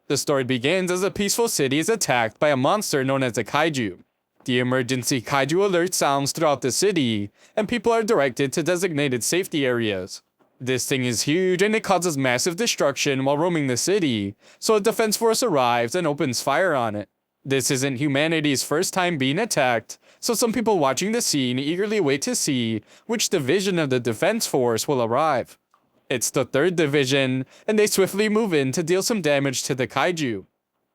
The story begins as a peaceful city is attacked by a monster known as a kaiju. The emergency kaiju alert sounds throughout the city, and people are directed to designated safety areas. This thing is huge and it causes massive destruction while roaming the city, so a defense force arrives and opens fire on it. This isn't humanity's first time being attacked, so some people watching the scene eagerly wait to see which division of the defense force will arrive. It's the 3rd division, and they swiftly move in to deal some damage to the kaiju.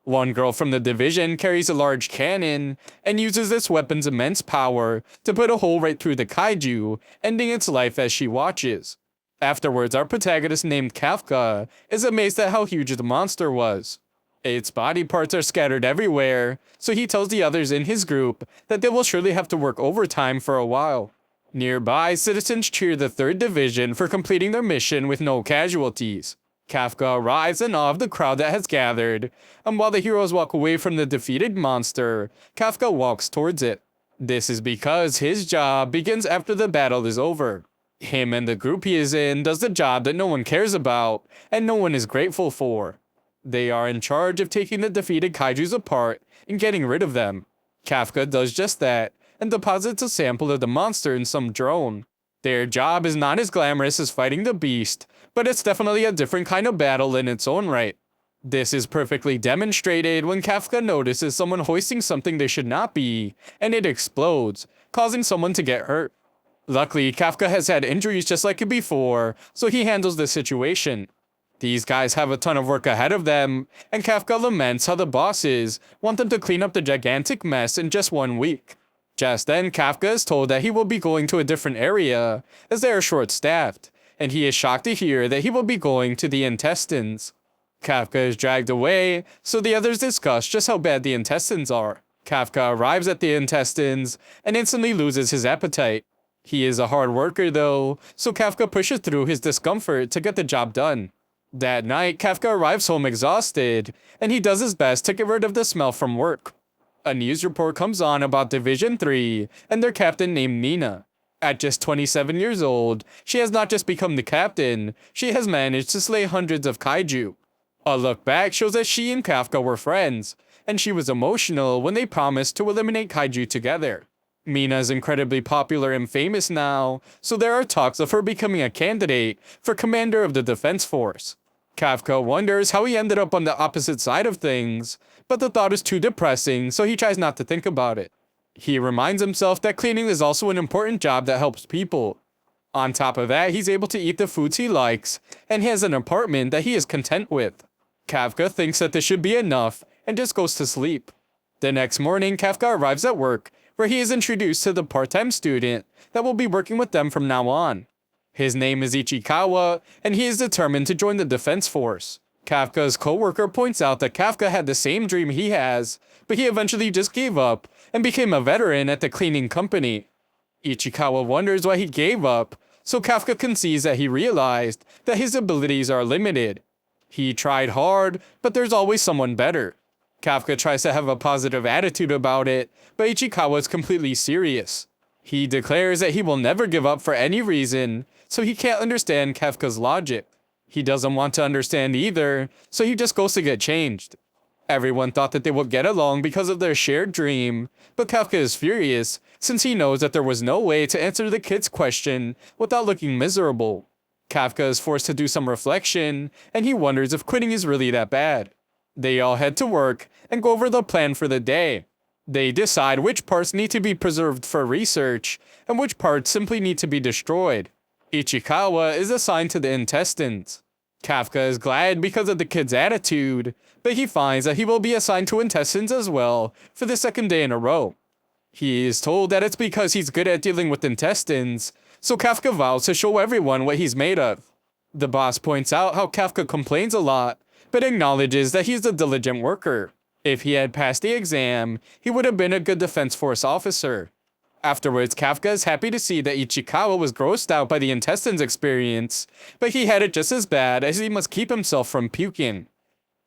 One girl from the division carries a large cannon and uses this weapon's immense power to put a hole right through the kaiju, ending its life as she watches. Afterwards, our protagonist named Kafka is amazed at how huge the monster was. Its body parts are scattered everywhere, so he tells the others in his group that they will surely have to work overtime for a while. Nearby, citizens cheer the 3rd Division for completing their mission with no casualties. Kafka arrives in awe of the crowd that has gathered, and while the heroes walk away from the defeated monster, Kafka walks towards it. This is because his job begins after the battle is over. Him and the group he is in does the job that no one cares about, and no one is grateful for. They are in charge of taking the defeated kaijus apart and getting rid of them. Kafka does just that, and deposits a sample of the monster in some drone. Their job is not as glamorous as fighting the beast, but it's definitely a different kind of battle in its own right. This is perfectly demonstrated when Kafka notices someone hoisting something they should not be, and it explodes, causing someone to get hurt. Luckily, Kafka has had injuries just like before, so he handles the situation. These guys have a ton of work ahead of them, and Kafka laments how the bosses want them to clean up the gigantic mess in just 1 week. Just then, Kafka is told that he will be going to a different area, as they are short-staffed, and he is shocked to hear that he will be going to the intestines. Kafka is dragged away, so the others discuss just how bad the intestines are. Kafka arrives at the intestines, and instantly loses his appetite. He is a hard worker though, so Kafka pushes through his discomfort to get the job done. That night, Kafka arrives home exhausted, and he does his best to get rid of the smell from work. A news report comes on about Division 3 and their captain named Nina. At just 27 years old, she has not just become the captain, she has managed to slay hundreds of kaiju. A look back shows that she and Kafka were friends, and she was emotional when they promised to eliminate kaiju together. Mina is incredibly popular and famous now, so there are talks of her becoming a candidate for commander of the defense force. Kafka wonders how he ended up on the opposite side of things, but the thought is too depressing, so he tries not to think about it. He reminds himself that cleaning is also an important job that helps people. On top of that, he's able to eat the foods he likes, and he has an apartment that he is content with. Kafka thinks that this should be enough, and just goes to sleep. The next morning, Kafka arrives at work, where he is introduced to the part-time student that will be working with them from now on. His name is Ichikawa, and he is determined to join the defense force. Kafka's co-worker points out that Kafka had the same dream he has, but he eventually just gave up and became a veteran at the cleaning company. Ichikawa wonders why he gave up, so Kafka concedes that he realized that his abilities are limited. He tried hard, but there's always someone better. Kafka tries to have a positive attitude about it, but Ichikawa is completely serious. He declares that he will never give up for any reason, so he can't understand Kafka's logic. He doesn't want to understand either, so he just goes to get changed. Everyone thought that they would get along because of their shared dream, but Kafka is furious since he knows that there was no way to answer the kid's question without looking miserable. Kafka is forced to do some reflection, and he wonders if quitting is really that bad. They all head to work and go over the plan for the day. They decide which parts need to be preserved for research, and which parts simply need to be destroyed. Ichikawa is assigned to the intestines. Kafka is glad because of the kid's attitude, but he finds that he will be assigned to intestines as well for the 2nd day in a row. He is told that it's because he's good at dealing with intestines, so Kafka vows to show everyone what he's made of. The boss points out how Kafka complains a lot, but acknowledges that he's a diligent worker. If he had passed the exam, he would have been a good defense force officer. Afterwards, Kafka is happy to see that Ichikawa was grossed out by the intestines experience, but he had it just as bad as he must keep himself from puking.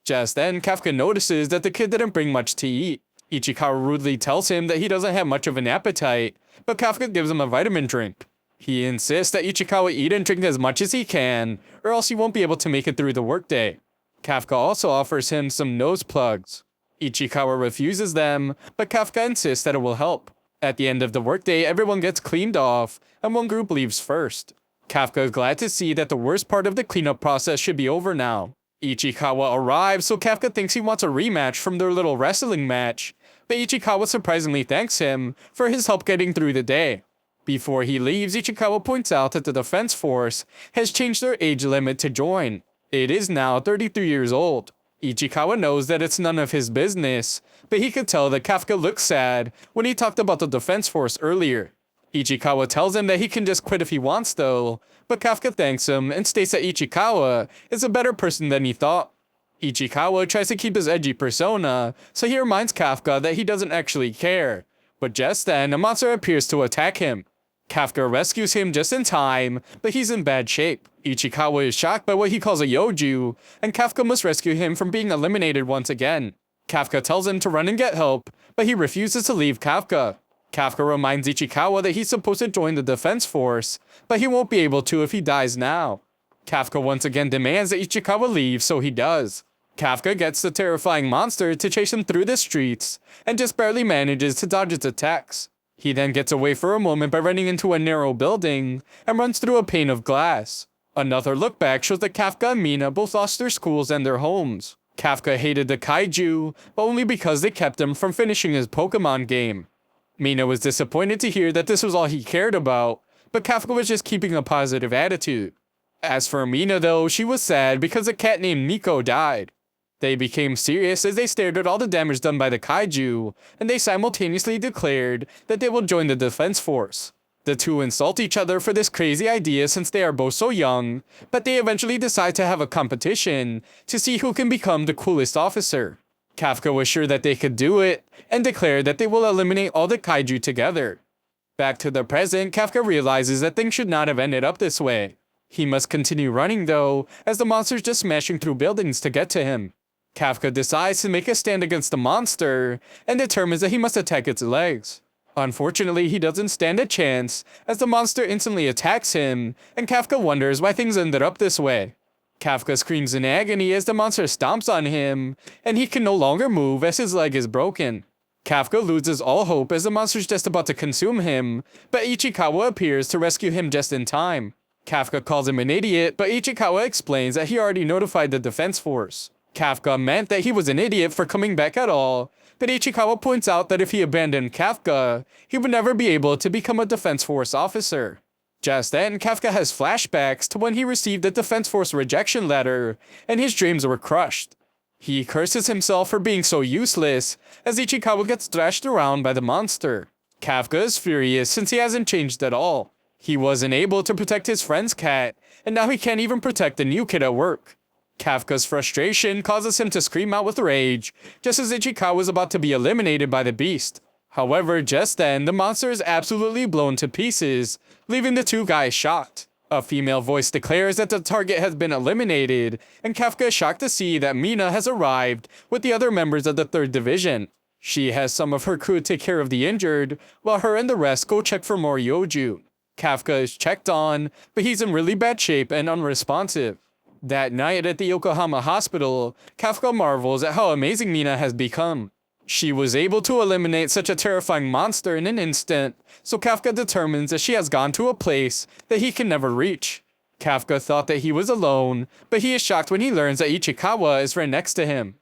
Just then, Kafka notices that the kid didn't bring much to eat. Ichikawa rudely tells him that he doesn't have much of an appetite, but Kafka gives him a vitamin drink. He insists that Ichikawa eat and drink as much as he can, or else he won't be able to make it through the workday. Kafka also offers him some nose plugs. Ichikawa refuses them, but Kafka insists that it will help. At the end of the workday, everyone gets cleaned off, and one group leaves first. Kafka is glad to see that the worst part of the cleanup process should be over now. Ichikawa arrives, so Kafka thinks he wants a rematch from their little wrestling match, but Ichikawa surprisingly thanks him for his help getting through the day. Before he leaves, Ichikawa points out that the defense force has changed their age limit to join. It is now 33 years old. Ichikawa knows that it's none of his business, but he could tell that Kafka looked sad when he talked about the defense force earlier. Ichikawa tells him that he can just quit if he wants though, but Kafka thanks him and states that Ichikawa is a better person than he thought. Ichikawa tries to keep his edgy persona, so he reminds Kafka that he doesn't actually care. But just then, a monster appears to attack him. Kafka rescues him just in time, but he's in bad shape. Ichikawa is shocked by what he calls a yoju, and Kafka must rescue him from being eliminated once again. Kafka tells him to run and get help, but he refuses to leave Kafka. Kafka reminds Ichikawa that he's supposed to join the defense force, but he won't be able to if he dies now. Kafka once again demands that Ichikawa leave, so he does. Kafka gets the terrifying monster to chase him through the streets, and just barely manages to dodge its attacks. He then gets away for a moment by running into a narrow building, and runs through a pane of glass. Another look back shows that Kafka and Mina both lost their schools and their homes. Kafka hated the kaiju, but only because they kept him from finishing his Pokemon game. Mina was disappointed to hear that this was all he cared about, but Kafka was just keeping a positive attitude. As for Mina though, she was sad because a cat named Nico died. They became serious as they stared at all the damage done by the kaiju, and they simultaneously declared that they will join the defense force. The two insult each other for this crazy idea since they are both so young, but they eventually decide to have a competition to see who can become the coolest officer. Kafka was sure that they could do it, and declared that they will eliminate all the kaiju together. Back to the present, Kafka realizes that things should not have ended up this way. He must continue running though, as the monster's just smashing through buildings to get to him. Kafka decides to make a stand against the monster, and determines that he must attack its legs. Unfortunately, he doesn't stand a chance, as the monster instantly attacks him, and Kafka wonders why things ended up this way. Kafka screams in agony as the monster stomps on him, and he can no longer move as his leg is broken. Kafka loses all hope as the monster's just about to consume him, but Ichikawa appears to rescue him just in time. Kafka calls him an idiot, but Ichikawa explains that he already notified the defense force. Kafka meant that he was an idiot for coming back at all, but Ichikawa points out that if he abandoned Kafka, he would never be able to become a defense force officer. Just then, Kafka has flashbacks to when he received the defense force rejection letter, and his dreams were crushed. He curses himself for being so useless, as Ichikawa gets thrashed around by the monster. Kafka is furious since he hasn't changed at all. He wasn't able to protect his friend's cat, and now he can't even protect the new kid at work. Kafka's frustration causes him to scream out with rage, just as Ichikawa is about to be eliminated by the beast. However, just then, the monster is absolutely blown to pieces, leaving the two guys shocked. A female voice declares that the target has been eliminated, and Kafka is shocked to see that Mina has arrived with the other members of the 3rd Division. She has some of her crew take care of the injured, while her and the rest go check for more yoju. Kafka is checked on, but he's in really bad shape and unresponsive. That night at the Yokohama hospital, Kafka marvels at how amazing Mina has become. She was able to eliminate such a terrifying monster in an instant, so Kafka determines that she has gone to a place that he can never reach. Kafka thought that he was alone, but he is shocked when he learns that Ichikawa is right next to him.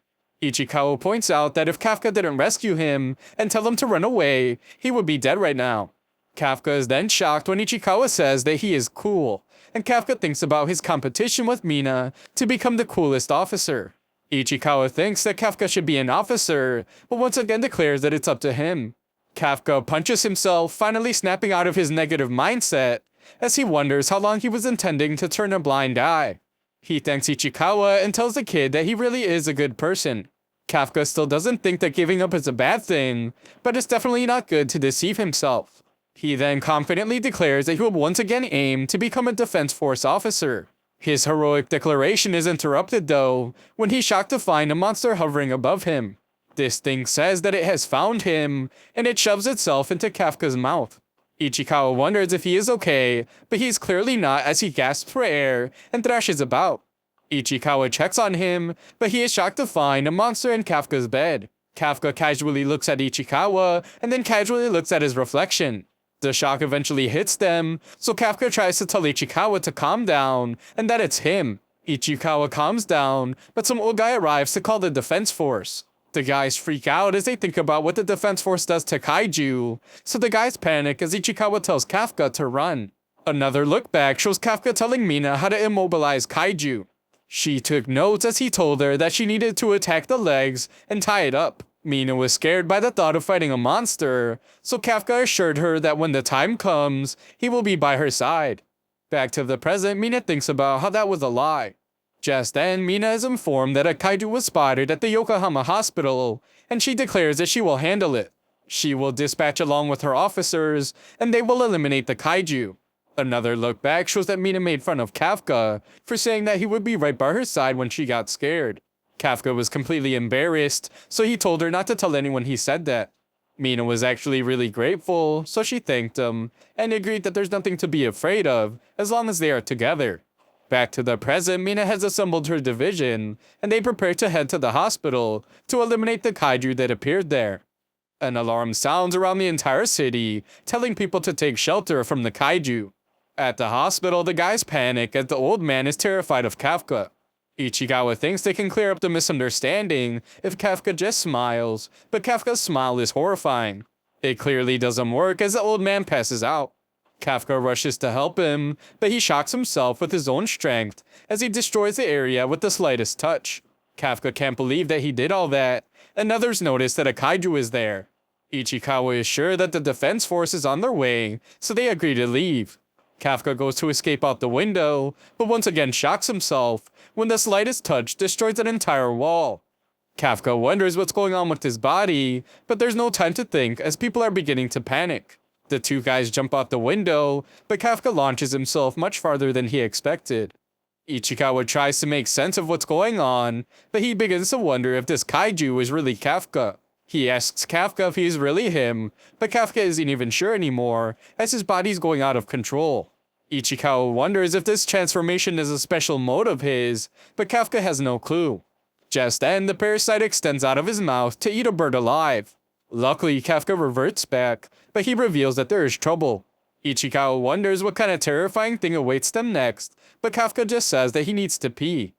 Ichikawa points out that if Kafka didn't rescue him and tell him to run away, he would be dead right now. Kafka is then shocked when Ichikawa says that he is cool, and Kafka thinks about his competition with Mina to become the coolest officer. Ichikawa thinks that Kafka should be an officer, but once again declares that it's up to him. Kafka punches himself, finally snapping out of his negative mindset, as he wonders how long he was intending to turn a blind eye. He thanks Ichikawa and tells the kid that he really is a good person. Kafka still doesn't think that giving up is a bad thing, but it's definitely not good to deceive himself. He then confidently declares that he will once again aim to become a defense force officer. His heroic declaration is interrupted though, when he's shocked to find a monster hovering above him. This thing says that it has found him, and it shoves itself into Kafka's mouth. Ichikawa wonders if he is okay, but he's clearly not as he gasps for air and thrashes about. Ichikawa checks on him, but he is shocked to find a monster in Kafka's bed. Kafka casually looks at Ichikawa and then casually looks at his reflection. The shock eventually hits them, so Kafka tries to tell Ichikawa to calm down and that it's him. Ichikawa calms down, but some old guy arrives to call the defense force. The guys freak out as they think about what the defense force does to kaiju, so the guys panic as Ichikawa tells Kafka to run. Another look back shows Kafka telling Mina how to immobilize kaiju. She took notes as he told her that she needed to attack the legs and tie it up. Mina was scared by the thought of fighting a monster, so Kafka assured her that when the time comes, he will be by her side. Back to the present, Mina thinks about how that was a lie. Just then, Mina is informed that a kaiju was spotted at the Yokohama hospital, and she declares that she will handle it. She will dispatch along with her officers, and they will eliminate the kaiju. Another look back shows that Mina made fun of Kafka for saying that he would be right by her side when she got scared. Kafka was completely embarrassed, so he told her not to tell anyone he said that. Mina was actually really grateful, so she thanked him, and agreed that there's nothing to be afraid of as long as they are together. Back to the present, Mina has assembled her division, and they prepare to head to the hospital to eliminate the kaiju that appeared there. An alarm sounds around the entire city, telling people to take shelter from the kaiju. At the hospital, the guys panic as the old man is terrified of Kafka. Ichikawa thinks they can clear up the misunderstanding if Kafka just smiles, but Kafka's smile is horrifying. It clearly doesn't work as the old man passes out. Kafka rushes to help him, but he shocks himself with his own strength as he destroys the area with the slightest touch. Kafka can't believe that he did all that, and others notice that a kaiju is there. Ichikawa is sure that the defense force is on their way, so they agree to leave. Kafka goes to escape out the window, but once again shocks himself when the slightest touch destroys an entire wall. Kafka wonders what's going on with his body, but there's no time to think as people are beginning to panic. The two guys jump out the window, but Kafka launches himself much farther than he expected. Ichikawa tries to make sense of what's going on, but he begins to wonder if this kaiju is really Kafka. He asks Kafka if he's really him, but Kafka isn't even sure anymore, as his body's going out of control. Ichikawa wonders if this transformation is a special mode of his, but Kafka has no clue. Just then, the parasite extends out of his mouth to eat a bird alive. Luckily, Kafka reverts back, but he reveals that there is trouble. Ichikawa wonders what kind of terrifying thing awaits them next, but Kafka just says that he needs to pee.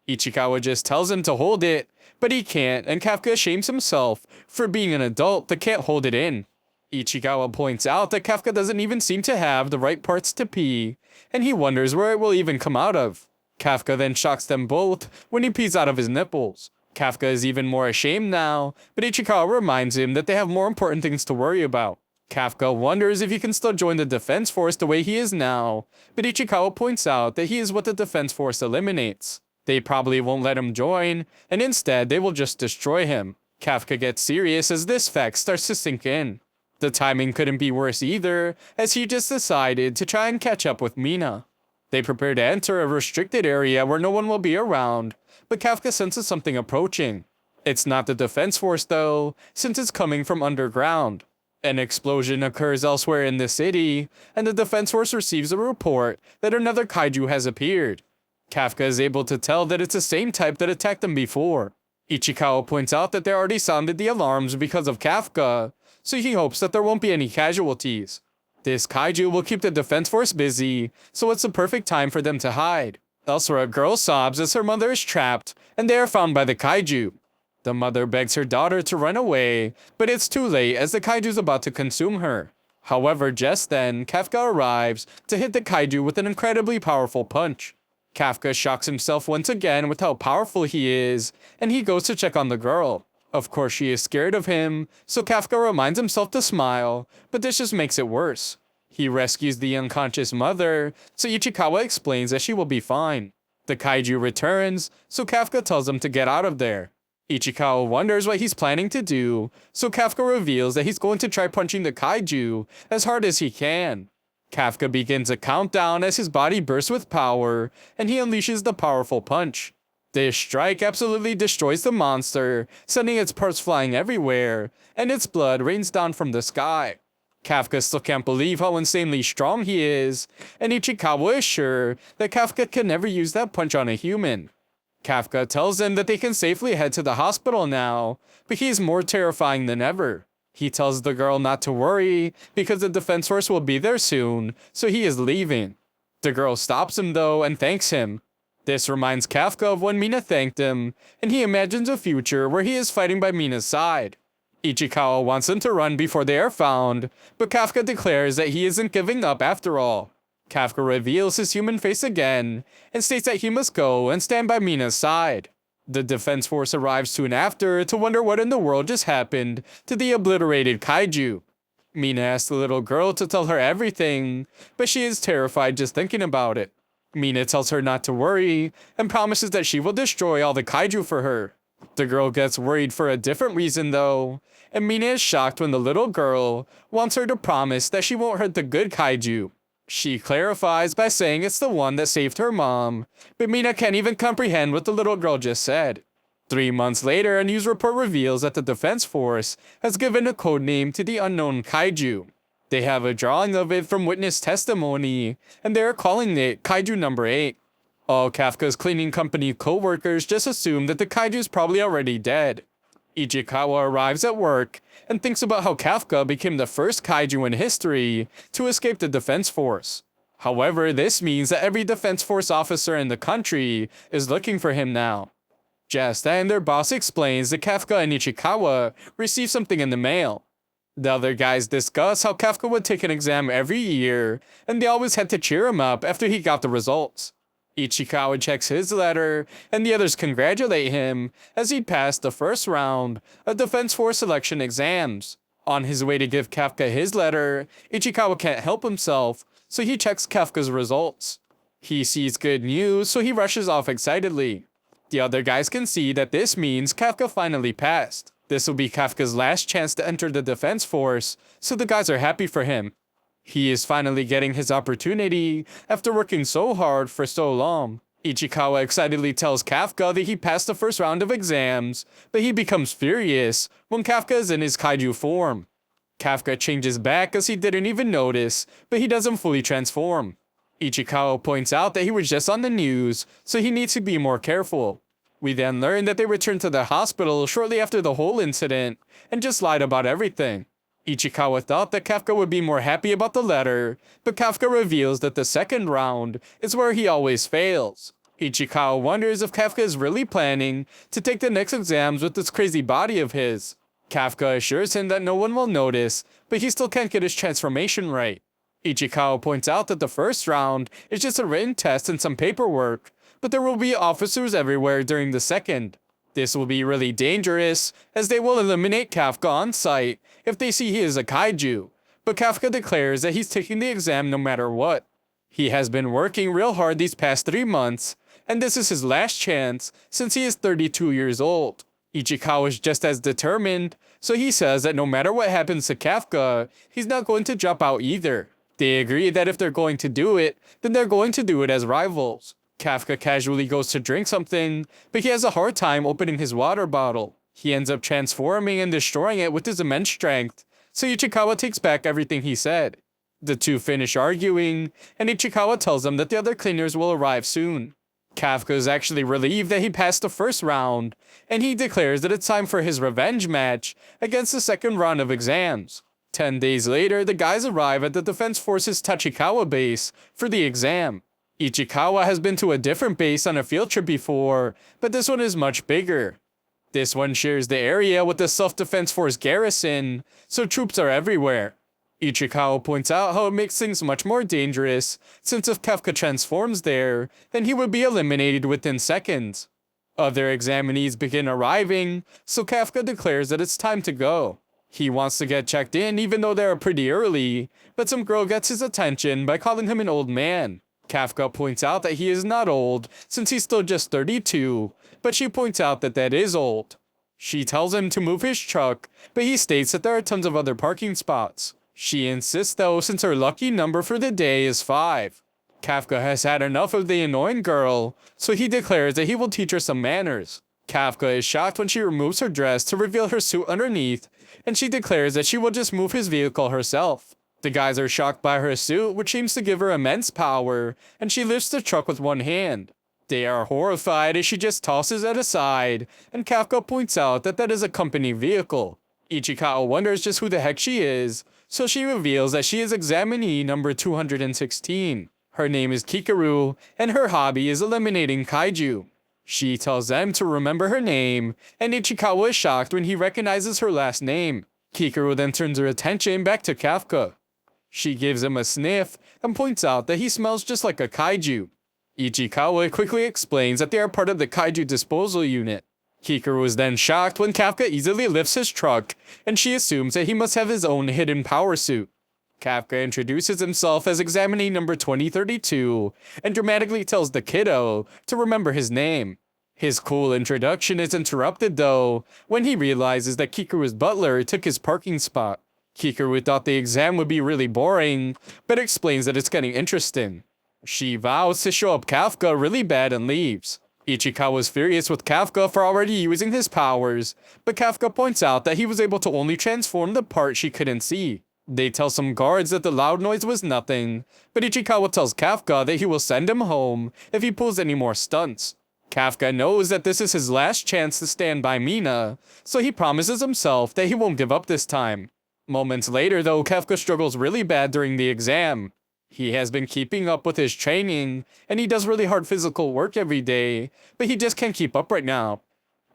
Ichikawa just tells him to hold it, but he can't, and Kafka shames himself for being an adult that can't hold it in. Ichikawa points out that Kafka doesn't even seem to have the right parts to pee, and he wonders where it will even come out of. Kafka then shocks them both when he pees out of his nipples. Kafka is even more ashamed now, but Ichikawa reminds him that they have more important things to worry about. Kafka wonders if he can still join the defense force the way he is now, but Ichikawa points out that he is what the defense force eliminates. They probably won't let him join, and instead they will just destroy him. Kafka gets serious as this fact starts to sink in. The timing couldn't be worse either, as he just decided to try and catch up with Mina. They prepare to enter a restricted area where no one will be around, but Kafka senses something approaching. It's not the defense force though, since it's coming from underground. An explosion occurs elsewhere in the city, and the defense force receives a report that another kaiju has appeared. Kafka is able to tell that it's the same type that attacked them before. Ichikawa points out that they already sounded the alarms because of Kafka, so he hopes that there won't be any casualties. This kaiju will keep the defense force busy, so it's the perfect time for them to hide. Elsewhere, a girl sobs as her mother is trapped, and they are found by the kaiju. The mother begs her daughter to run away, but it's too late as the kaiju is about to consume her. However, just then, Kafka arrives to hit the kaiju with an incredibly powerful punch. Kafka shocks himself once again with how powerful he is, and he goes to check on the girl. Of course, she is scared of him, so Kafka reminds himself to smile, but this just makes it worse. He rescues the unconscious mother, so Ichikawa explains that she will be fine. The kaiju returns, so Kafka tells him to get out of there. Ichikawa wonders what he's planning to do, so Kafka reveals that he's going to try punching the kaiju as hard as he can. Kafka begins a countdown as his body bursts with power, and he unleashes the powerful punch. This strike absolutely destroys the monster, sending its parts flying everywhere, and its blood rains down from the sky. Kafka still can't believe how insanely strong he is, and Ichikawa is sure that Kafka can never use that punch on a human. Kafka tells them that they can safely head to the hospital now, but he's more terrifying than ever. He tells the girl not to worry because the defense force will be there soon, so he is leaving. The girl stops him though and thanks him. This reminds Kafka of when Mina thanked him, and he imagines a future where he is fighting by Mina's side. Ichikawa wants them to run before they are found, but Kafka declares that he isn't giving up after all. Kafka reveals his human face again and states that he must go and stand by Mina's side. The defense force arrives soon after to wonder what in the world just happened to the obliterated kaiju. Mina asks the little girl to tell her everything, but she is terrified just thinking about it. Mina tells her not to worry and promises that she will destroy all the kaiju for her. The girl gets worried for a different reason though, and Mina is shocked when the little girl wants her to promise that she won't hurt the good kaiju. She clarifies by saying it's the one that saved her mom, but Mina can't even comprehend what the little girl just said. 3 months later, a news report reveals that the Defense Force has given a code name to the unknown kaiju. They have a drawing of it from witness testimony, and they are calling it Kaiju Number 8. All Kafka's cleaning company co-workers just assume that the kaiju is probably already dead. Ichikawa arrives at work and thinks about how Kafka became the first kaiju in history to escape the Defense Force. However, this means that every Defense Force officer in the country is looking for him now. Just then, their boss explains that Kafka and Ichikawa received something in the mail. The other guys discuss how Kafka would take an exam every year, and they always had to cheer him up after he got the results. Ichikawa checks his letter, and the others congratulate him as he passed the first round of Defense Force selection exams. On his way to give Kafka his letter, Ichikawa can't help himself, so he checks Kafka's results. He sees good news, so he rushes off excitedly. The other guys can see that this means Kafka finally passed. This will be Kafka's last chance to enter the Defense Force, so the guys are happy for him. He is finally getting his opportunity after working so hard for so long. Ichikawa excitedly tells Kafka that he passed the first round of exams, but he becomes furious when Kafka is in his kaiju form. Kafka changes back as he didn't even notice, but he doesn't fully transform. Ichikawa points out that he was just on the news, so he needs to be more careful. We then learn that they returned to the hospital shortly after the whole incident and just lied about everything. Ichikawa thought that Kafka would be more happy about the letter, but Kafka reveals that the second round is where he always fails. Ichikawa wonders if Kafka is really planning to take the next exams with this crazy body of his. Kafka assures him that no one will notice, but he still can't get his transformation right. Ichikawa points out that the first round is just a written test and some paperwork, but there will be officers everywhere during the second. This will be really dangerous, as they will eliminate Kafka on sight if they see he is a kaiju, but Kafka declares that he's taking the exam no matter what. He has been working real hard these past 3 months, and this is his last chance since he is 32 years old. Ichikawa is just as determined, so he says that no matter what happens to Kafka, he's not going to drop out either. They agree that if they're going to do it, then they're going to do it as rivals. Kafka casually goes to drink something, but he has a hard time opening his water bottle. He ends up transforming and destroying it with his immense strength, so Ichikawa takes back everything he said. The two finish arguing, and Ichikawa tells them that the other cleaners will arrive soon. Kafka is actually relieved that he passed the first round, and he declares that it's time for his revenge match against the second round of exams. 10 days later, the guys arrive at the Defense Force's Tachikawa base for the exam. Ichikawa has been to a different base on a field trip before, but this one is much bigger. This one shares the area with the Self-Defense Force garrison, so troops are everywhere. Ichikawa points out how it makes things much more dangerous, since if Kafka transforms there, then he would be eliminated within seconds. Other examinees begin arriving, so Kafka declares that it's time to go. He wants to get checked in even though they are pretty early, but some girl gets his attention by calling him an old man. Kafka points out that he is not old, since he's still just 32, but she points out that that is old. She tells him to move his truck, but he states that there are tons of other parking spots. She insists though, since her lucky number for the day is 5. Kafka has had enough of the annoying girl, so he declares that he will teach her some manners. Kafka is shocked when she removes her dress to reveal her suit underneath, and she declares that she will just move his vehicle herself. The guys are shocked by her suit, which seems to give her immense power, and she lifts the truck with one hand. They are horrified as she just tosses it aside, and Kafka points out that that is a company vehicle. Ichikawa wonders just who the heck she is, so she reveals that she is examinee number 216. Her name is Kikaru, and her hobby is eliminating kaiju. She tells them to remember her name, and Ichikawa is shocked when he recognizes her last name. Kikaru then turns her attention back to Kafka. She gives him a sniff and points out that he smells just like a kaiju. Ichikawa quickly explains that they are part of the kaiju disposal unit. Kikaru is then shocked when Kafka easily lifts his truck, and she assumes that he must have his own hidden power suit. Kafka introduces himself as examinee number 2032 and dramatically tells the kiddo to remember his name. His cool introduction is interrupted though when he realizes that Kikaru's butler took his parking spot. Kikaru thought the exam would be really boring, but explains that it's getting interesting. She vows to show up Kafka really bad and leaves. Ichikawa is furious with Kafka for already using his powers, but Kafka points out that he was able to only transform the part she couldn't see. They tell some guards that the loud noise was nothing, but Ichikawa tells Kafka that he will send him home if he pulls any more stunts. Kafka knows that this is his last chance to stand by Mina, so he promises himself that he won't give up this time. Moments later though, Kafka struggles really bad during the exam. He has been keeping up with his training, and he does really hard physical work every day, but he just can't keep up right now.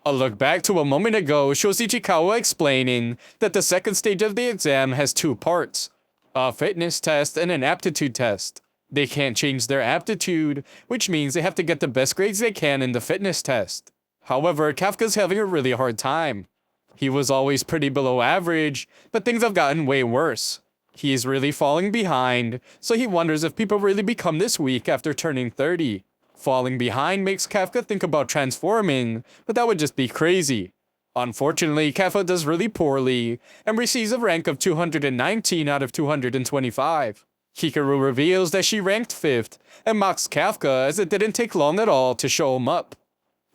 A look back to a moment ago shows Ichikawa explaining that the second stage of the exam has two parts, a fitness test and an aptitude test. They can't change their aptitude, which means they have to get the best grades they can in the fitness test. However, Kafka's having a really hard time. He was always pretty below average, but things have gotten way worse. He is really falling behind, so he wonders if people really become this weak after turning 30. Falling behind makes Kafka think about transforming, but that would just be crazy. Unfortunately, Kafka does really poorly, and receives a rank of 219 out of 225. Hikaru reveals that she ranked 5th, and mocks Kafka as it didn't take long at all to show him up.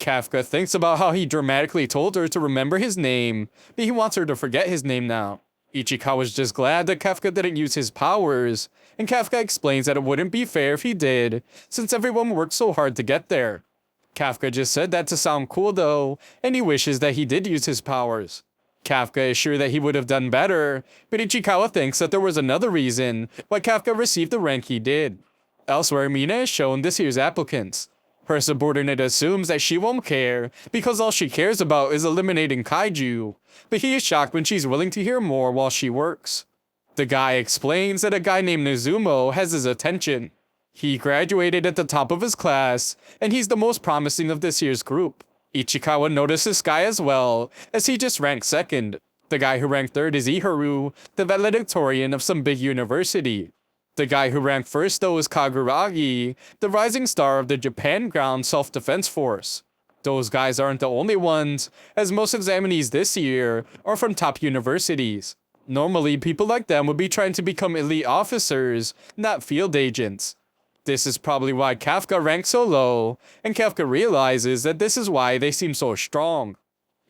Kafka thinks about how he dramatically told her to remember his name, but he wants her to forget his name now. Ichikawa's just glad that Kafka didn't use his powers, and Kafka explains that it wouldn't be fair if he did, since everyone worked so hard to get there. Kafka just said that to sound cool though, and he wishes that he did use his powers. Kafka is sure that he would have done better, but Ichikawa thinks that there was another reason why Kafka received the rank he did. Elsewhere, Mina is shown this year's applicants. Her subordinate assumes that she won't care because all she cares about is eliminating kaiju, but he is shocked when she's willing to hear more while she works. The guy explains that a guy named Nozumo has his attention. He graduated at the top of his class, and he's the most promising of this year's group. Ichikawa noticed this guy as well, as he just ranked 2nd. The guy who ranked 3rd is Iharu, the valedictorian of some big university. The guy who ranked 1st though is Kaguragi, the rising star of the Japan Ground Self-Defense Force. Those guys aren't the only ones, as most examinees this year are from top universities. Normally, people like them would be trying to become elite officers, not field agents. This is probably why Kafka ranked so low, and Kafka realizes that this is why they seem so strong.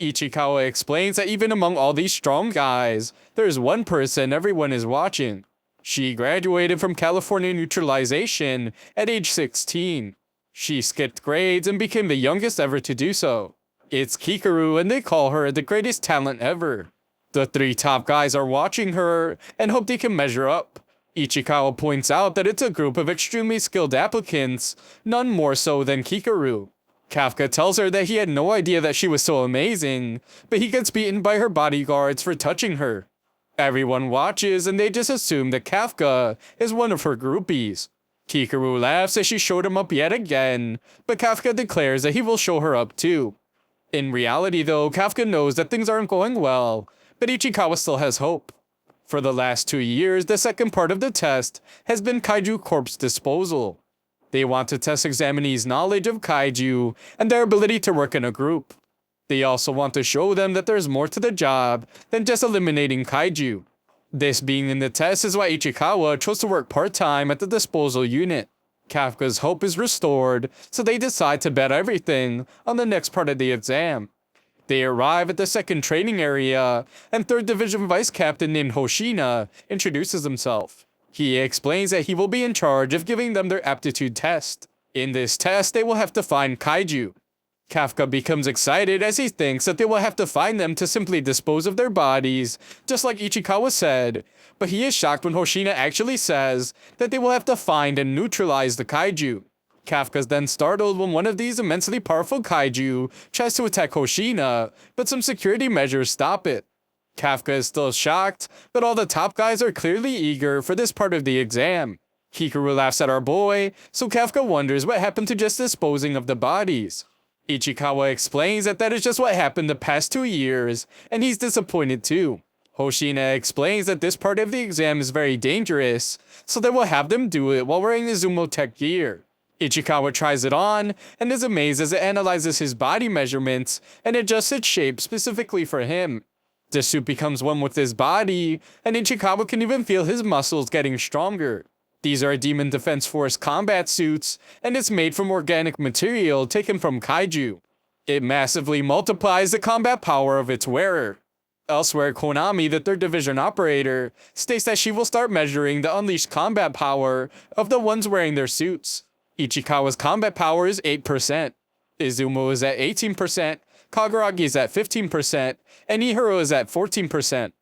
Ichikawa explains that even among all these strong guys, there's one person everyone is watching. She graduated from California Neutralization at age 16. She skipped grades and became the youngest ever to do so. It's Kikaru, and they call her the greatest talent ever. The 3 top guys are watching her and hope they can measure up. Ichikawa points out that it's a group of extremely skilled applicants, none more so than Kikaru. Kafka tells her that he had no idea that she was so amazing, but he gets beaten by her bodyguards for touching her. Everyone watches and they just assume that Kafka is one of her groupies. Kikaru laughs as she showed him up yet again, but Kafka declares that he will show her up too. In reality though, Kafka knows that things aren't going well, but Ichikawa still has hope. For the last 2 years, the second part of the test has been kaiju corpse disposal. They want to test examinees' knowledge of kaiju and their ability to work in a group. They also want to show them that there's more to the job than just eliminating kaiju. This being in the test is why Ichikawa chose to work part-time at the disposal unit. Kafka's hope is restored, so they decide to bet everything on the next part of the exam. They arrive at the second training area, and 3rd Division Vice Captain named Hoshina introduces himself. He explains that he will be in charge of giving them their aptitude test. In this test, they will have to find kaiju. Kafka becomes excited as he thinks that they will have to find them to simply dispose of their bodies, just like Ichikawa said, but he is shocked when Hoshina actually says that they will have to find and neutralize the kaiju. Kafka is then startled when one of these immensely powerful kaiju tries to attack Hoshina, but some security measures stop it. Kafka is still shocked, but all the top guys are clearly eager for this part of the exam. Hikaru laughs at our boy, so Kafka wonders what happened to just disposing of the bodies. Ichikawa explains that that is just what happened the past 2 years, and he's disappointed too. Hoshina explains that this part of the exam is very dangerous, so they will have them do it while wearing the Zumotech gear. Ichikawa tries it on, and is amazed as it analyzes his body measurements and adjusts its shape specifically for him. The suit becomes one with his body, and Ichikawa can even feel his muscles getting stronger. These are Demon Defense Force combat suits, and it's made from organic material taken from kaiju. It massively multiplies the combat power of its wearer. Elsewhere, Konami, the 3rd Division operator, states that she will start measuring the unleashed combat power of the ones wearing their suits. Ichikawa's combat power is 8%, Izumo is at 18%, Kaguragi is at 15%, and Ihiro is at 14%.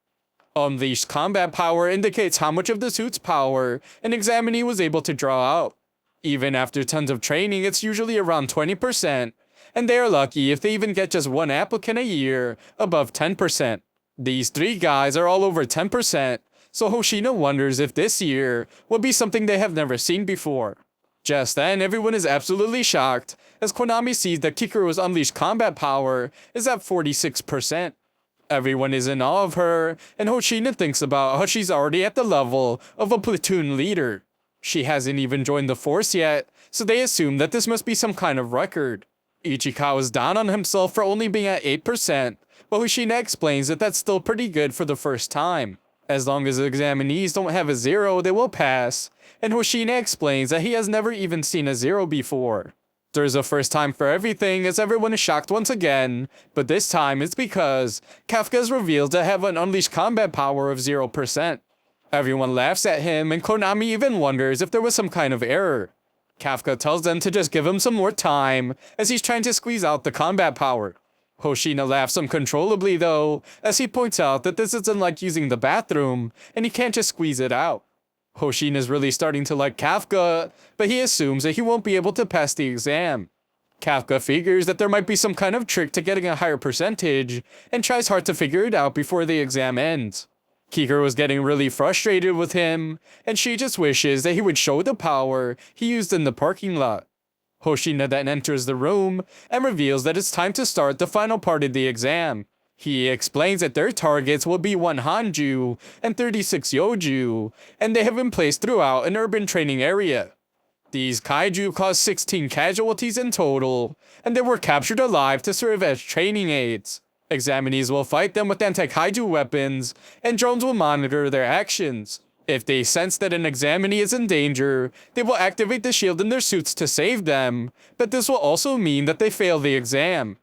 Unleashed combat power indicates how much of the suit's power an examinee was able to draw out. Even after tons of training, it's usually around 20%, and they are lucky if they even get just one applicant a year above 10%. These 3 guys are all over 10%, so Hoshina wonders if this year will be something they have never seen before. Just then, everyone is absolutely shocked as Konami sees that Kikaru's unleashed combat power is at 46%. Everyone is in awe of her, and Hoshina thinks about how she's already at the level of a platoon leader. She hasn't even joined the force yet, so they assume that this must be some kind of record. Ichikawa is down on himself for only being at 8%, but Hoshina explains that that's still pretty good for the first time. As long as the examinees don't have a 0, they will pass, and Hoshina explains that he has never even seen a 0 before. There's a first time for everything as everyone is shocked once again, but this time it's because Kafka is revealed to have an unleashed combat power of 0%. Everyone laughs at him, and Konami even wonders if there was some kind of error. Kafka tells them to just give him some more time as he's trying to squeeze out the combat power. Hoshina laughs uncontrollably though, as he points out that this isn't like using the bathroom, and he can't just squeeze it out. Hoshina is really starting to like Kafka, but he assumes that he won't be able to pass the exam. Kafka figures that there might be some kind of trick to getting a higher percentage, and tries hard to figure it out before the exam ends. Kikaru is getting really frustrated with him, and she just wishes that he would show the power he used in the parking lot. Hoshina then enters the room, and reveals that it's time to start the final part of the exam. He explains that their targets will be 1 Hanju and 36 Yoju, and they have been placed throughout an urban training area. These kaiju caused 16 casualties in total, and they were captured alive to serve as training aids. Examinees will fight them with anti-kaiju weapons, and drones will monitor their actions. If they sense that an examinee is in danger, they will activate the shield in their suits to save them, but this will also mean that they fail the exam.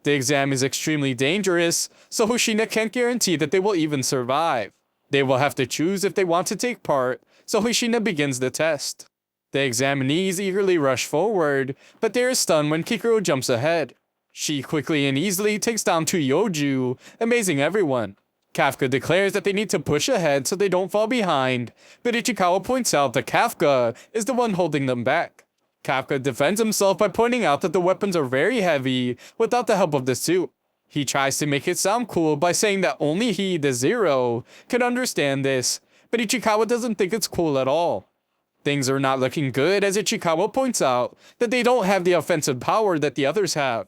The exam is extremely dangerous, so Hoshina can't guarantee that they will even survive. They will have to choose if they want to take part, so Hoshina begins the test. The examinees eagerly rush forward, but they are stunned when Kikaru jumps ahead. She quickly and easily takes down 2 Yoju, amazing everyone. Kafka declares that they need to push ahead so they don't fall behind, but Ichikawa points out that Kafka is the one holding them back. Kafka defends himself by pointing out that the weapons are very heavy without the help of the suit. He tries to make it sound cool by saying that only he, the 0, can understand this, but Ichikawa doesn't think it's cool at all. Things are not looking good as Ichikawa points out that they don't have the offensive power that the others have.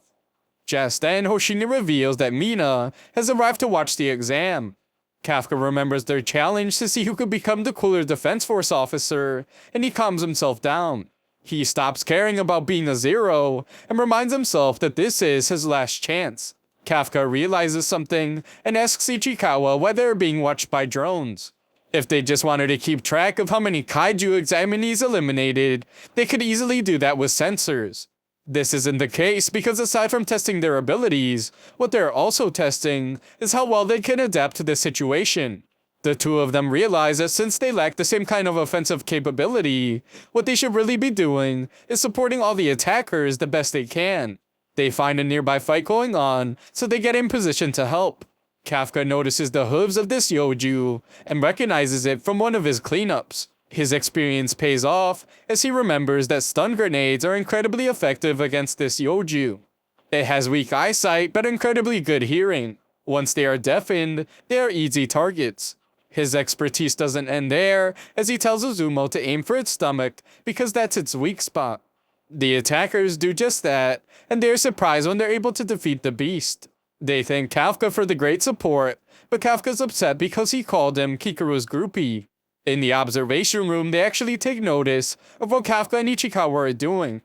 Just then, Hoshina reveals that Mina has arrived to watch the exam. Kafka remembers their challenge to see who could become the cooler Defense Force officer, and he calms himself down. He stops caring about being a 0, and reminds himself that this is his last chance. Kafka realizes something, and asks Ichikawa why they are being watched by drones. If they just wanted to keep track of how many kaiju examinees eliminated, they could easily do that with sensors. This isn't the case because aside from testing their abilities, what they're also testing is how well they can adapt to this situation. The two of them realize that since they lack the same kind of offensive capability, what they should really be doing is supporting all the attackers the best they can. They find a nearby fight going on, so they get in position to help. Kafka notices the hooves of this Yoju and recognizes it from one of his cleanups. His experience pays off as he remembers that stun grenades are incredibly effective against this Yoju. It has weak eyesight but incredibly good hearing. Once they are deafened, they are easy targets. His expertise doesn't end there, as he tells Uzumo to aim for its stomach because that's its weak spot. The attackers do just that, and they're surprised when they're able to defeat the beast. They thank Kafka for the great support, but Kafka's upset because he called him Kikuru's groupie. In the observation room, they actually take notice of what Kafka and Ichikawa are doing.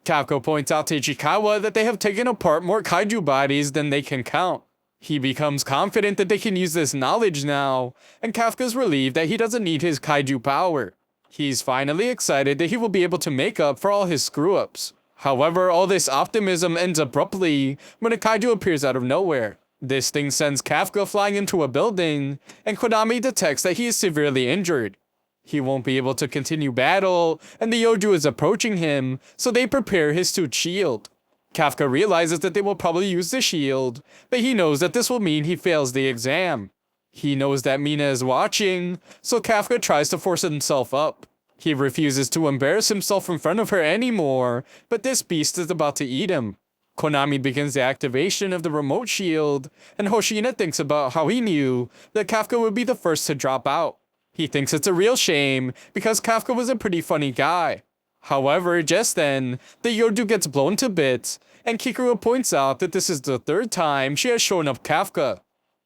Kafka points out to Ichikawa that they have taken apart more kaiju bodies than they can count. He becomes confident that they can use this knowledge now, and Kafka's relieved that he doesn't need his kaiju power. He's finally excited that he will be able to make up for all his screw-ups. However, all this optimism ends abruptly when a kaiju appears out of nowhere. This thing sends Kafka flying into a building, and Konami detects that he is severely injured. He won't be able to continue battle, and the Yoju is approaching him, so they prepare his suit shield. Kafka realizes that they will probably use the shield, but he knows that this will mean he fails the exam. He knows that Mina is watching, so Kafka tries to force himself up. He refuses to embarrass himself in front of her anymore, but this beast is about to eat him. Konami begins the activation of the remote shield, and Hoshina thinks about how he knew that Kafka would be the first to drop out. He thinks it's a real shame because Kafka was a pretty funny guy. However, just then, the Yoju gets blown to bits, and Kikuru points out that this is the third time she has shown up Kafka.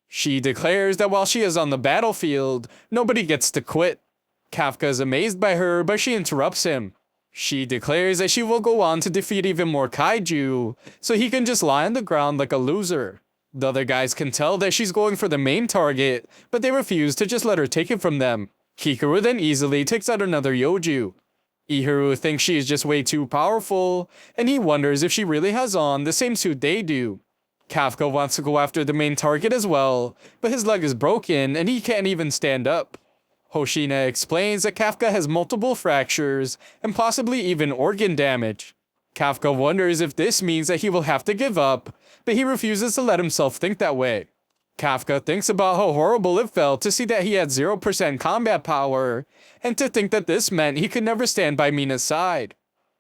She declares that while she is on the battlefield, nobody gets to quit. Kafka is amazed by her, but she interrupts him. She declares that she will go on to defeat even more kaiju, so he can just lie on the ground like a loser. The other guys can tell that she's going for the main target, but they refuse to just let her take it from them. Kikuru then easily takes out another Yoju. Ihiro thinks she is just way too powerful, and he wonders if she really has on the same suit they do. Kafka wants to go after the main target as well, but his leg is broken and he can't even stand up. Hoshina explains that Kafka has multiple fractures and possibly even organ damage. Kafka wonders if this means that he will have to give up, but he refuses to let himself think that way. Kafka thinks about how horrible it felt to see that he had 0% combat power, and to think that this meant he could never stand by Mina's side.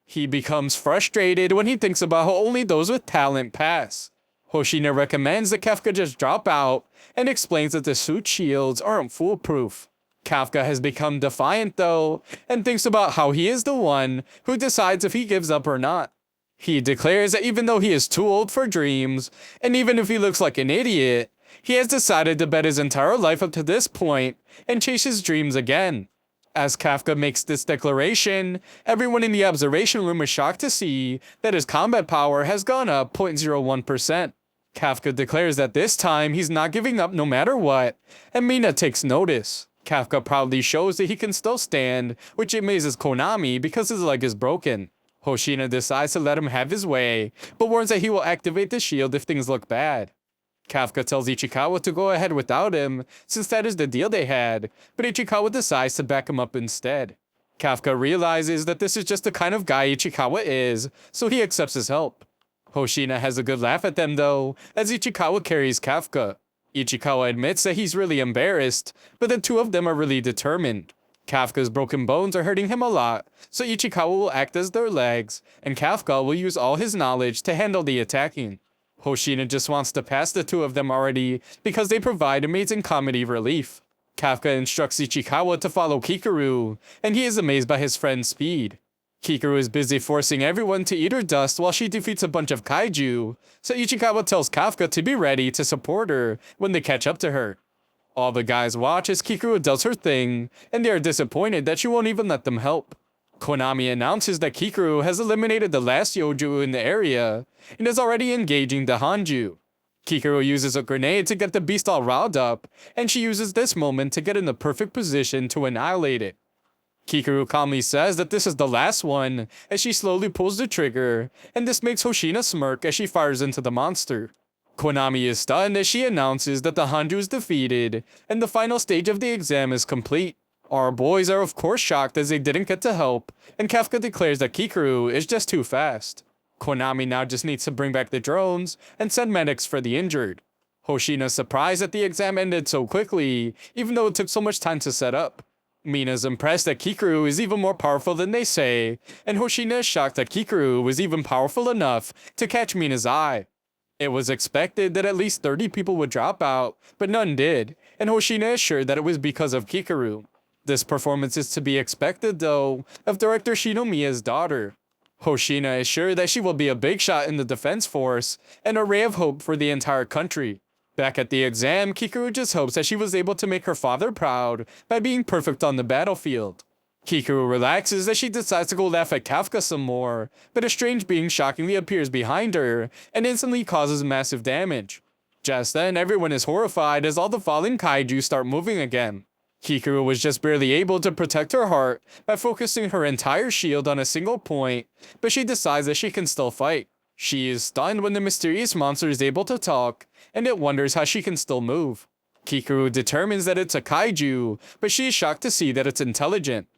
He becomes frustrated when he thinks about how only those with talent pass. Hoshina recommends that Kafka just drop out, and explains that the suit shields aren't foolproof. Kafka has become defiant though, and thinks about how he is the one who decides if he gives up or not. He declares that even though he is too old for dreams, and even if he looks like an idiot, he has decided to bet his entire life up to this point and chase his dreams again. As Kafka makes this declaration, everyone in the observation room is shocked to see that his combat power has gone up 0.01%. Kafka declares that this time he's not giving up no matter what, and Mina takes notice. Kafka proudly shows that he can still stand, which amazes Konami because his leg is broken. Hoshina decides to let him have his way, but warns that he will activate the shield if things look bad. Kafka tells Ichikawa to go ahead without him, since that is the deal they had, but Ichikawa decides to back him up instead. Kafka realizes that this is just the kind of guy Ichikawa is, so he accepts his help. Hoshina has a good laugh at them though, as Ichikawa carries Kafka. Ichikawa admits that he's really embarrassed, but the two of them are really determined. Kafka's broken bones are hurting him a lot, so Ichikawa will act as their legs, and Kafka will use all his knowledge to handle the attacking. Hoshina just wants to pass the two of them already because they provide amazing comedy relief. Kafka instructs Ichikawa to follow Kikuru, and he is amazed by his friend's speed. Kikuru is busy forcing everyone to eat her dust while she defeats a bunch of kaiju, so Ichikawa tells Kafka to be ready to support her when they catch up to her. All the guys watch as Kikuru does her thing, and they are disappointed that she won't even let them help. Konami announces that Kikuru has eliminated the last Yoju in the area, and is already engaging the Hanju. Kikuru uses a grenade to get the beast all riled up, and she uses this moment to get in the perfect position to annihilate it. Kikuru calmly says that this is the last one, as she slowly pulls the trigger, and this makes Hoshina smirk as she fires into the monster. Konami is stunned as she announces that the Hanju is defeated and the final stage of the exam is complete. Our boys are of course shocked as they didn't get to help, and Kafka declares that Kikaru is just too fast. Konami now just needs to bring back the drones and send medics for the injured. Hoshina's surprised that the exam ended so quickly, even though it took so much time to set up. Mina's impressed that Kikaru is even more powerful than they say, and Hoshina is shocked that Kikaru was even powerful enough to catch Mina's eye. It was expected that at least 30 people would drop out, but none did, and Hoshina is sure that it was because of Kikaru. This performance is to be expected, though, of director Shinomiya's daughter. Hoshina is sure that she will be a big shot in the defense force and a ray of hope for the entire country. Back at the exam, Kikaru just hopes that she was able to make her father proud by being perfect on the battlefield. Kikaru relaxes as she decides to go laugh at Kafka some more, but a strange being shockingly appears behind her and instantly causes massive damage. Just then, everyone is horrified as all the fallen kaiju start moving again. Kikaru was just barely able to protect her heart by focusing her entire shield on a single point, but she decides that she can still fight. She is stunned when the mysterious monster is able to talk, and it wonders how she can still move. Kikaru determines that it's a kaiju, but she is shocked to see that it's intelligent.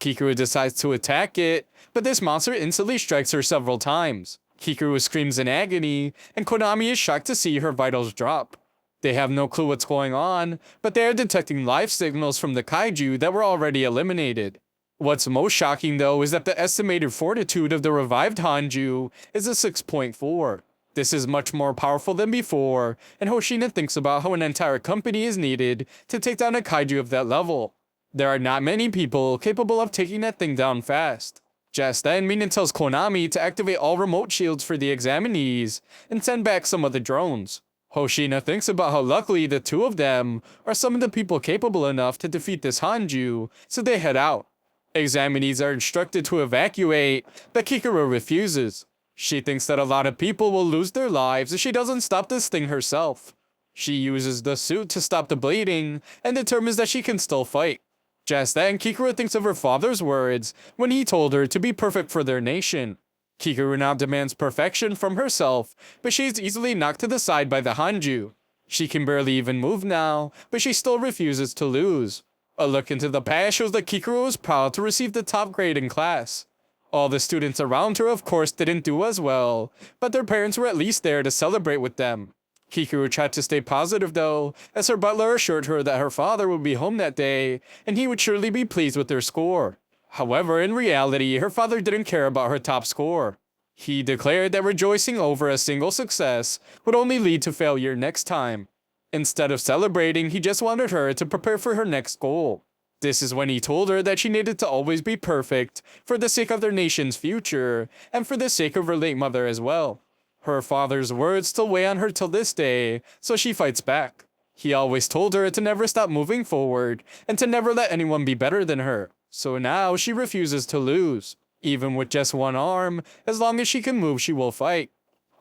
Kikaru decides to attack it, but this monster instantly strikes her several times. Kikaru screams in agony, and Konami is shocked to see her vitals drop. They have no clue what's going on, but they are detecting life signals from the kaiju that were already eliminated. What's most shocking though is that the estimated fortitude of the revived Hanju is a 6.4. This is much more powerful than before, and Hoshina thinks about how an entire company is needed to take down a kaiju of that level. There are not many people capable of taking that thing down fast. Just then, Mina tells Konami to activate all remote shields for the examinees and send back some of the drones. Hoshina thinks about how luckily the two of them are some of the people capable enough to defeat this Hanju, so they head out. Examinees are instructed to evacuate, but Kikaru refuses. She thinks that a lot of people will lose their lives if she doesn't stop this thing herself. She uses the suit to stop the bleeding and determines that she can still fight. Just then, Kikaru thinks of her father's words when he told her to be perfect for their nation. Kikaru now demands perfection from herself, but she is easily knocked to the side by the Hanju. She can barely even move now, but she still refuses to lose. A look into the past shows that Kikaru was proud to receive the top grade in class. All the students around her of course didn't do as well, but their parents were at least there to celebrate with them. Kikaru tried to stay positive though, as her butler assured her that her father would be home that day, and he would surely be pleased with her score. However, in reality, her father didn't care about her top score. He declared that rejoicing over a single success would only lead to failure next time. Instead of celebrating, he just wanted her to prepare for her next goal. This is when he told her that she needed to always be perfect for the sake of their nation's future, and for the sake of her late mother as well. Her father's words still weigh on her till this day, so she fights back. He always told her to never stop moving forward, and to never let anyone be better than her. So now she refuses to lose. Even with just one arm, as long as she can move, she will fight.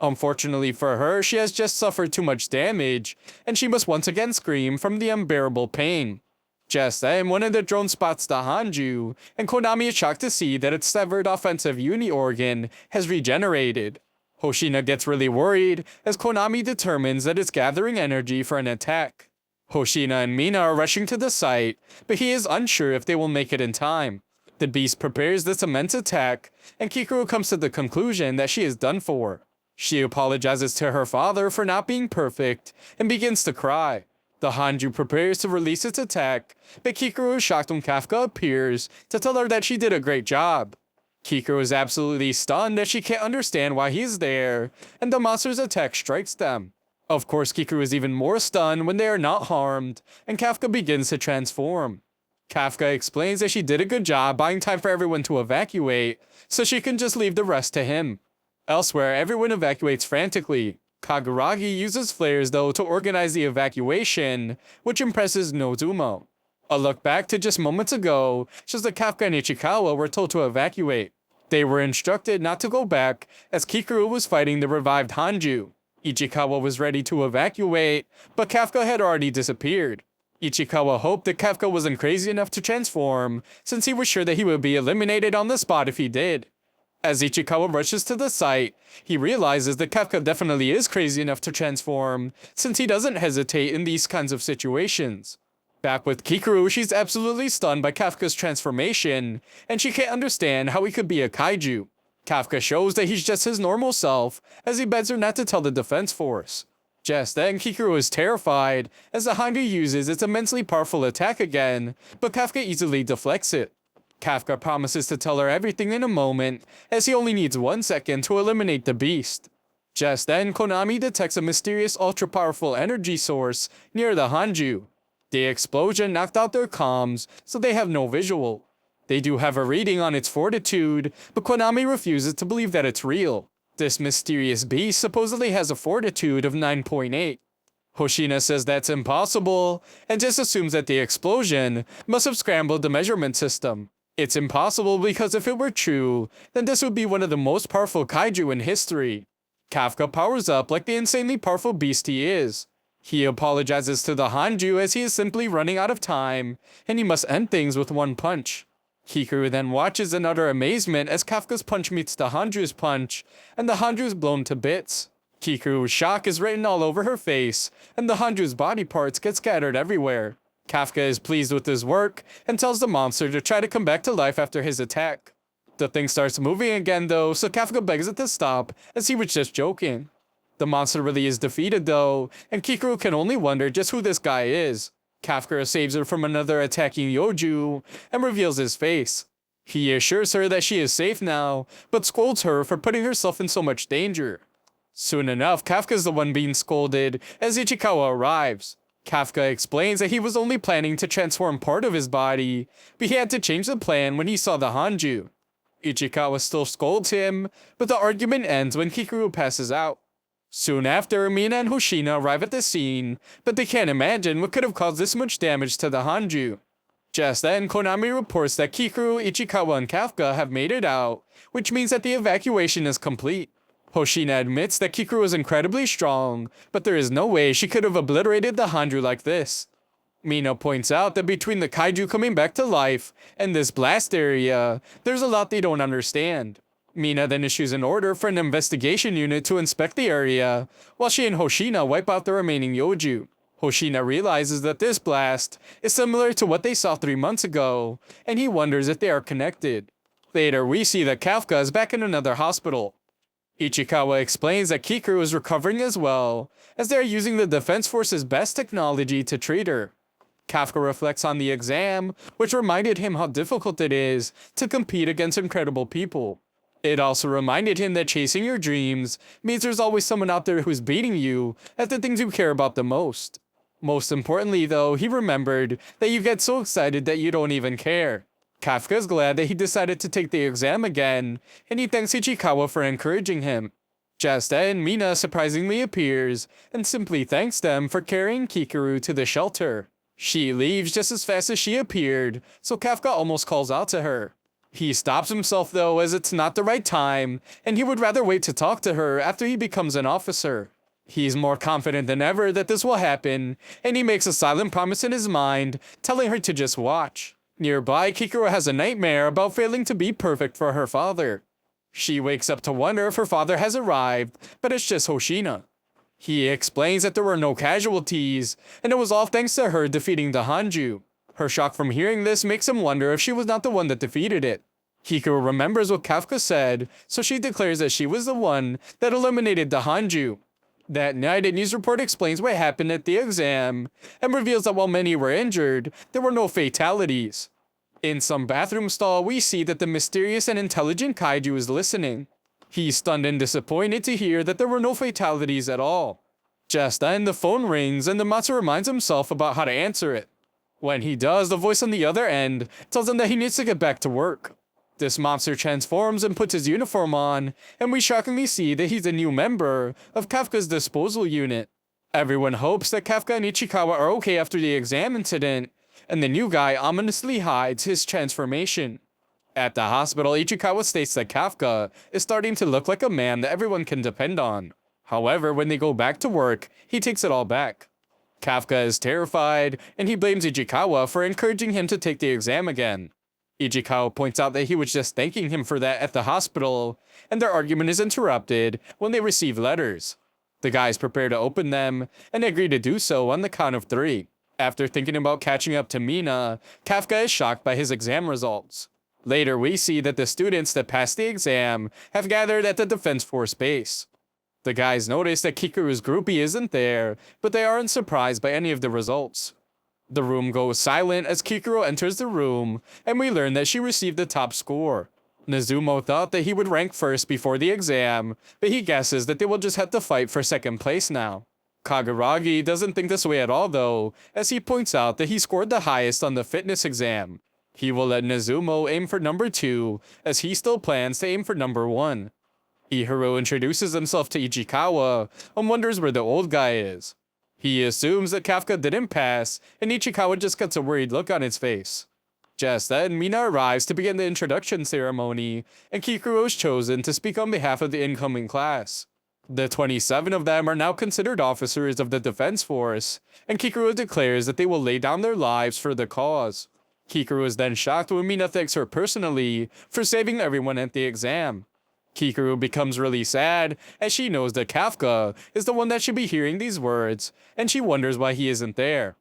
Unfortunately for her, she has just suffered too much damage, and she must once again scream from the unbearable pain. Just then, one of the drones spots the Hanju, and Konami is shocked to see that its severed offensive uni organ has regenerated. Hoshina gets really worried, as Konami determines that it's gathering energy for an attack. Hoshina and Mina are rushing to the site, but he is unsure if they will make it in time. The beast prepares this immense attack, and Kikaru comes to the conclusion that she is done for. She apologizes to her father for not being perfect, and begins to cry. The Hanju prepares to release its attack, but Kikaru is shocked when Kafka appears to tell her that she did a great job. Kikaru is absolutely stunned that she can't understand why he is there, and the monster's attack strikes them. Of course, Kikaru is even more stunned when they are not harmed, and Kafka begins to transform. Kafka explains that she did a good job buying time for everyone to evacuate, so she can just leave the rest to him. Elsewhere, everyone evacuates frantically. Kaguragi uses flares though to organize the evacuation, which impresses Nozumo. A look back to just moments ago shows that Kafka and Ichikawa were told to evacuate. They were instructed not to go back as Kikaru was fighting the revived Hanju. Ichikawa was ready to evacuate, but Kafka had already disappeared. Ichikawa hoped that Kafka wasn't crazy enough to transform, since he was sure that he would be eliminated on the spot if he did. As Ichikawa rushes to the site, he realizes that Kafka definitely is crazy enough to transform, since he doesn't hesitate in these kinds of situations. Back with Kikuru, she's absolutely stunned by Kafka's transformation, and she can't understand how he could be a kaiju. Kafka shows that he's just his normal self, as he begs her not to tell the defense force. Just then, Kikuru is terrified, as the Hanju uses its immensely powerful attack again, but Kafka easily deflects it. Kafka promises to tell her everything in a moment, as he only needs 1 second to eliminate the beast. Just then, Konami detects a mysterious ultra-powerful energy source near the Hanju. The explosion knocked out their comms, so they have no visual. They do have a reading on its fortitude, but Konami refuses to believe that it's real. This mysterious beast supposedly has a fortitude of 9.8. Hoshina says that's impossible, and just assumes that the explosion must have scrambled the measurement system. It's impossible because if it were true, then this would be one of the most powerful kaiju in history. Kafka powers up like the insanely powerful beast he is. He apologizes to the Hanju as he is simply running out of time, and he must end things with one punch. Kikuru then watches in utter amazement as Kafka's punch meets the Hanju's punch, and the Hanju is blown to bits. Kikuru's shock is written all over her face, and the Hanju's body parts get scattered everywhere. Kafka is pleased with his work, and tells the monster to try to come back to life after his attack. The thing starts moving again though, so Kafka begs it to stop, as he was just joking. The monster really is defeated though, and Kikuru can only wonder just who this guy is. Kafka saves her from another attacking Yoju, and reveals his face. He assures her that she is safe now, but scolds her for putting herself in so much danger. Soon enough, Kafka's the one being scolded, as Ichikawa arrives. Kafka explains that he was only planning to transform part of his body, but he had to change the plan when he saw the Hanju. Ichikawa still scolds him, but the argument ends when Kikuru passes out. Soon after, Mina and Hoshina arrive at the scene, but they can't imagine what could have caused this much damage to the Hanju. Just then, Konami reports that Kikuru, Ichikawa, and Kafka have made it out, which means that the evacuation is complete. Hoshina admits that Kikuru is incredibly strong, but there is no way she could have obliterated the Hanju like this. Mina points out that between the kaiju coming back to life and this blast area, there's a lot they don't understand. Mina then issues an order for an investigation unit to inspect the area, while she and Hoshina wipe out the remaining Yoju. Hoshina realizes that this blast is similar to what they saw 3 months ago, and he wonders if they are connected. Later, we see that Kafka is back in another hospital. Ichikawa explains that Kikuru is recovering as well, as they are using the Defense Force's best technology to treat her. Kafka reflects on the exam, which reminded him how difficult it is to compete against incredible people. It also reminded him that chasing your dreams means there's always someone out there who's beating you at the things you care about the most. Most importantly though, he remembered that you get so excited that you don't even care. Kafka is glad that he decided to take the exam again, and he thanks Ichikawa for encouraging him. Just then, Mina surprisingly appears, and simply thanks them for carrying Kikuru to the shelter. She leaves just as fast as she appeared, so Kafka almost calls out to her. He stops himself though, as it's not the right time, and he would rather wait to talk to her after he becomes an officer. He's more confident than ever that this will happen, and he makes a silent promise in his mind, telling her to just watch. Nearby, Kikuru has a nightmare about failing to be perfect for her father. She wakes up to wonder if her father has arrived, but it's just Hoshina. He explains that there were no casualties, and it was all thanks to her defeating the Hanju. Her shock from hearing this makes him wonder if she was not the one that defeated it. Kikuru remembers what Kafka said, so she declares that she was the one that eliminated the Hanju. That night, a news report explains what happened at the exam, and reveals that while many were injured, there were no fatalities. In some bathroom stall, we see that the mysterious and intelligent kaiju is listening. He's stunned and disappointed to hear that there were no fatalities at all. Just then, the phone rings, and the monster reminds himself about how to answer it. When he does, the voice on the other end tells him that he needs to get back to work. This monster transforms and puts his uniform on, and we shockingly see that he's a new member of Kafka's disposal unit. Everyone hopes that Kafka and Ichikawa are okay after the exam incident, and the new guy ominously hides his transformation. At the hospital, Ichikawa states that Kafka is starting to look like a man that everyone can depend on. However, when they go back to work, he takes it all back. Kafka is terrified, and he blames Ichikawa for encouraging him to take the exam again. Ichikawa points out that he was just thanking him for that at the hospital, and their argument is interrupted when they receive letters. The guys prepare to open them, and agree to do so on the count of 3. After thinking about catching up to Mina, Kafka is shocked by his exam results. Later, we see that the students that passed the exam have gathered at the Defense Force base. The guys notice that Kikuru's groupie isn't there, but they aren't surprised by any of the results. The room goes silent as Kikuro enters the room, and we learn that she received the top score. Nezumo thought that he would rank first before the exam, but he guesses that they will just have to fight for second place now. Kaguragi doesn't think this way at all though, as he points out that he scored the highest on the fitness exam. He will let Nezumo aim for number 2, as he still plans to aim for number 1. Ihiro introduces himself to Ichikawa and wonders where the old guy is. He assumes that Kafka didn't pass, and Ichikawa just gets a worried look on his face. Just then, Mina arrives to begin the introduction ceremony, and Kikuro is chosen to speak on behalf of the incoming class. The 27 of them are now considered officers of the Defense Force, and Kikuro declares that they will lay down their lives for the cause. Kikuro is then shocked when Mina thanks her personally for saving everyone at the exam. Kikuro becomes really sad, as she knows that Kafka is the one that should be hearing these words, and she wonders why he isn't there.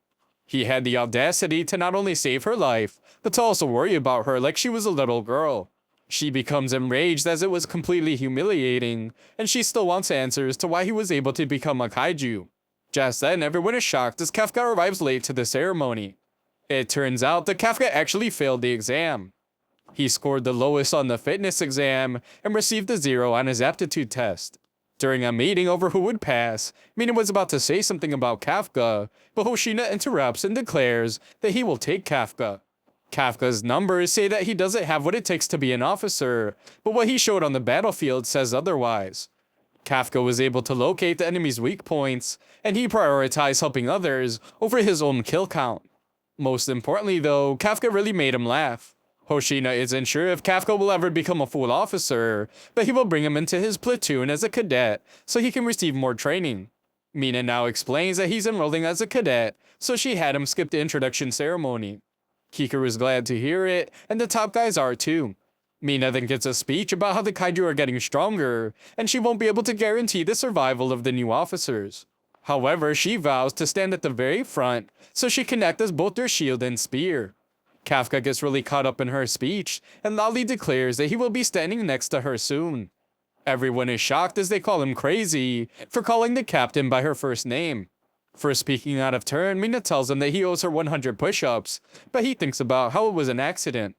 He had the audacity to not only save her life, but to also worry about her like she was a little girl. She becomes enraged as it was completely humiliating, and she still wants answers to why he was able to become a kaiju. Just then, everyone is shocked as Kafka arrives late to the ceremony. It turns out that Kafka actually failed the exam. He scored the lowest on the fitness exam and received a 0 on his aptitude test. During a meeting over who would pass, Mina was about to say something about Kafka, but Hoshina interrupts and declares that he will take Kafka. Kafka's numbers say that he doesn't have what it takes to be an officer, but what he showed on the battlefield says otherwise. Kafka was able to locate the enemy's weak points, and he prioritized helping others over his own kill count. Most importantly though, Kafka really made him laugh. Hoshina isn't sure if Kafka will ever become a full officer, but he will bring him into his platoon as a cadet so he can receive more training. Mina now explains that he's enrolling as a cadet, so she had him skip the introduction ceremony. Kikuru is glad to hear it, and the top guys are too. Mina then gives a speech about how the kaiju are getting stronger, and she won't be able to guarantee the survival of the new officers. However, she vows to stand at the very front so she can act as both their shield and spear. Kafka gets really caught up in her speech, and loudly declares that he will be standing next to her soon. Everyone is shocked as they call him crazy for calling the captain by her first name. For speaking out of turn, Mina tells him that he owes her 100 push-ups, but he thinks about how it was an accident.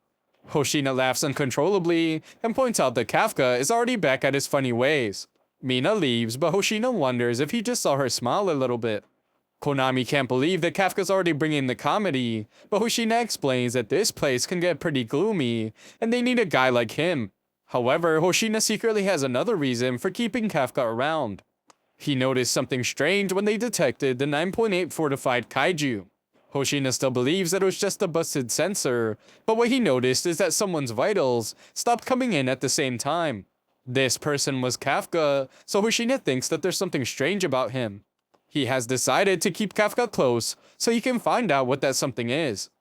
Hoshina laughs uncontrollably and points out that Kafka is already back at his funny ways. Mina leaves, but Hoshina wonders if he just saw her smile a little bit. Konami can't believe that Kafka's already bringing the comedy, but Hoshina explains that this place can get pretty gloomy, and they need a guy like him. However, Hoshina secretly has another reason for keeping Kafka around. He noticed something strange when they detected the 9.8 fortified kaiju. Hoshina still believes that it was just a busted sensor, but what he noticed is that someone's vitals stopped coming in at the same time. This person was Kafka, so Hoshina thinks that there's something strange about him. He has decided to keep Kafka close so he can find out what that something is.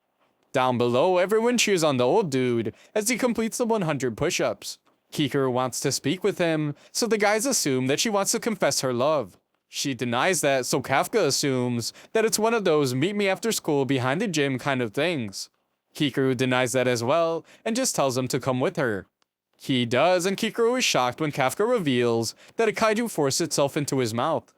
Down below, everyone cheers on the old dude as he completes the 100 push-ups. Kikuru wants to speak with him, so the guys assume that she wants to confess her love. She denies that, so Kafka assumes that it's one of those meet me after school behind the gym kind of things. Kikuru denies that as well, and just tells him to come with her. He does, and Kikuru is shocked when Kafka reveals that a kaiju forced itself into his mouth.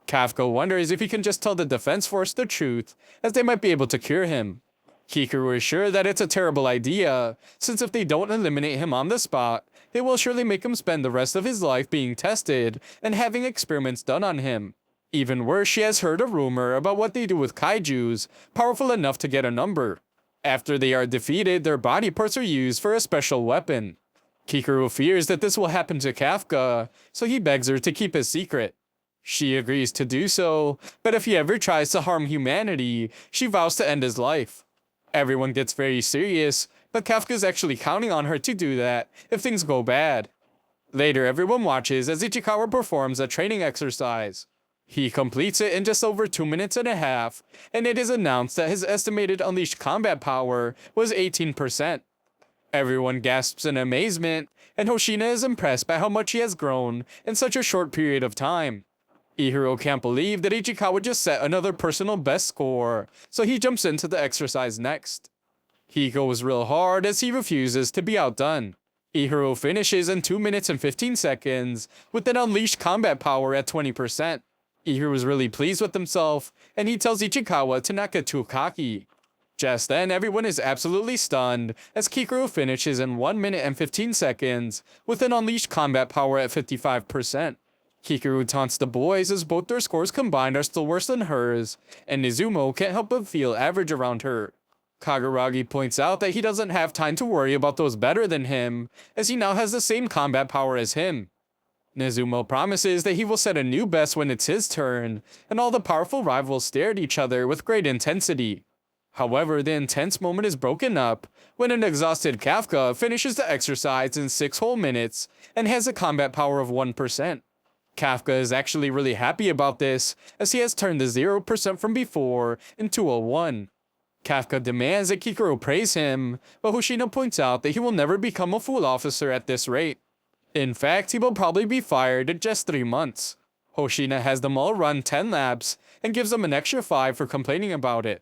Kafka wonders if he can just tell the Defense Force the truth, as they might be able to cure him. Kikuru is sure that it's a terrible idea, since if they don't eliminate him on the spot, they will surely make him spend the rest of his life being tested and having experiments done on him. Even worse, she has heard a rumor about what they do with kaijus, powerful enough to get a number. After they are defeated, their body parts are used for a special weapon. Kikuru fears that this will happen to Kafka, so he begs her to keep his secret. She agrees to do so, but if he ever tries to harm humanity, she vows to end his life. Everyone gets very serious, but Kafka is actually counting on her to do that if things go bad. Later, everyone watches as Ichikawa performs a training exercise. He completes it in just over 2 minutes and a half, and it is announced that his estimated unleashed combat power was 18%. Everyone gasps in amazement, and Hoshina is impressed by how much he has grown in such a short period of time. Ihiro can't believe that Ichikawa just set another personal best score, so he jumps into the exercise next. He goes real hard as he refuses to be outdone. Ihiro finishes in 2 minutes and 15 seconds with an unleashed combat power at 20%. Ihiro is really pleased with himself, and he tells Ichikawa to not get too cocky. Just then, everyone is absolutely stunned as Kikuru finishes in 1 minute and 15 seconds with an unleashed combat power at 55%. Kikuru taunts the boys as both their scores combined are still worse than hers, and Izumo can't help but feel average around her. Kaguragi points out that he doesn't have time to worry about those better than him, as he now has the same combat power as him. Nizumo promises that he will set a new best when it's his turn, and all the powerful rivals stare at each other with great intensity. However, the intense moment is broken up when an exhausted Kafka finishes the exercise in 6 whole minutes and has a combat power of 1%. Kafka is actually really happy about this, as he has turned the 0% from before into a 1. Kafka demands that Kikuru praise him, but Hoshina points out that he will never become a full officer at this rate. In fact, he will probably be fired in just 3 months. Hoshina has them all run 10 laps and gives them an extra 5 for complaining about it.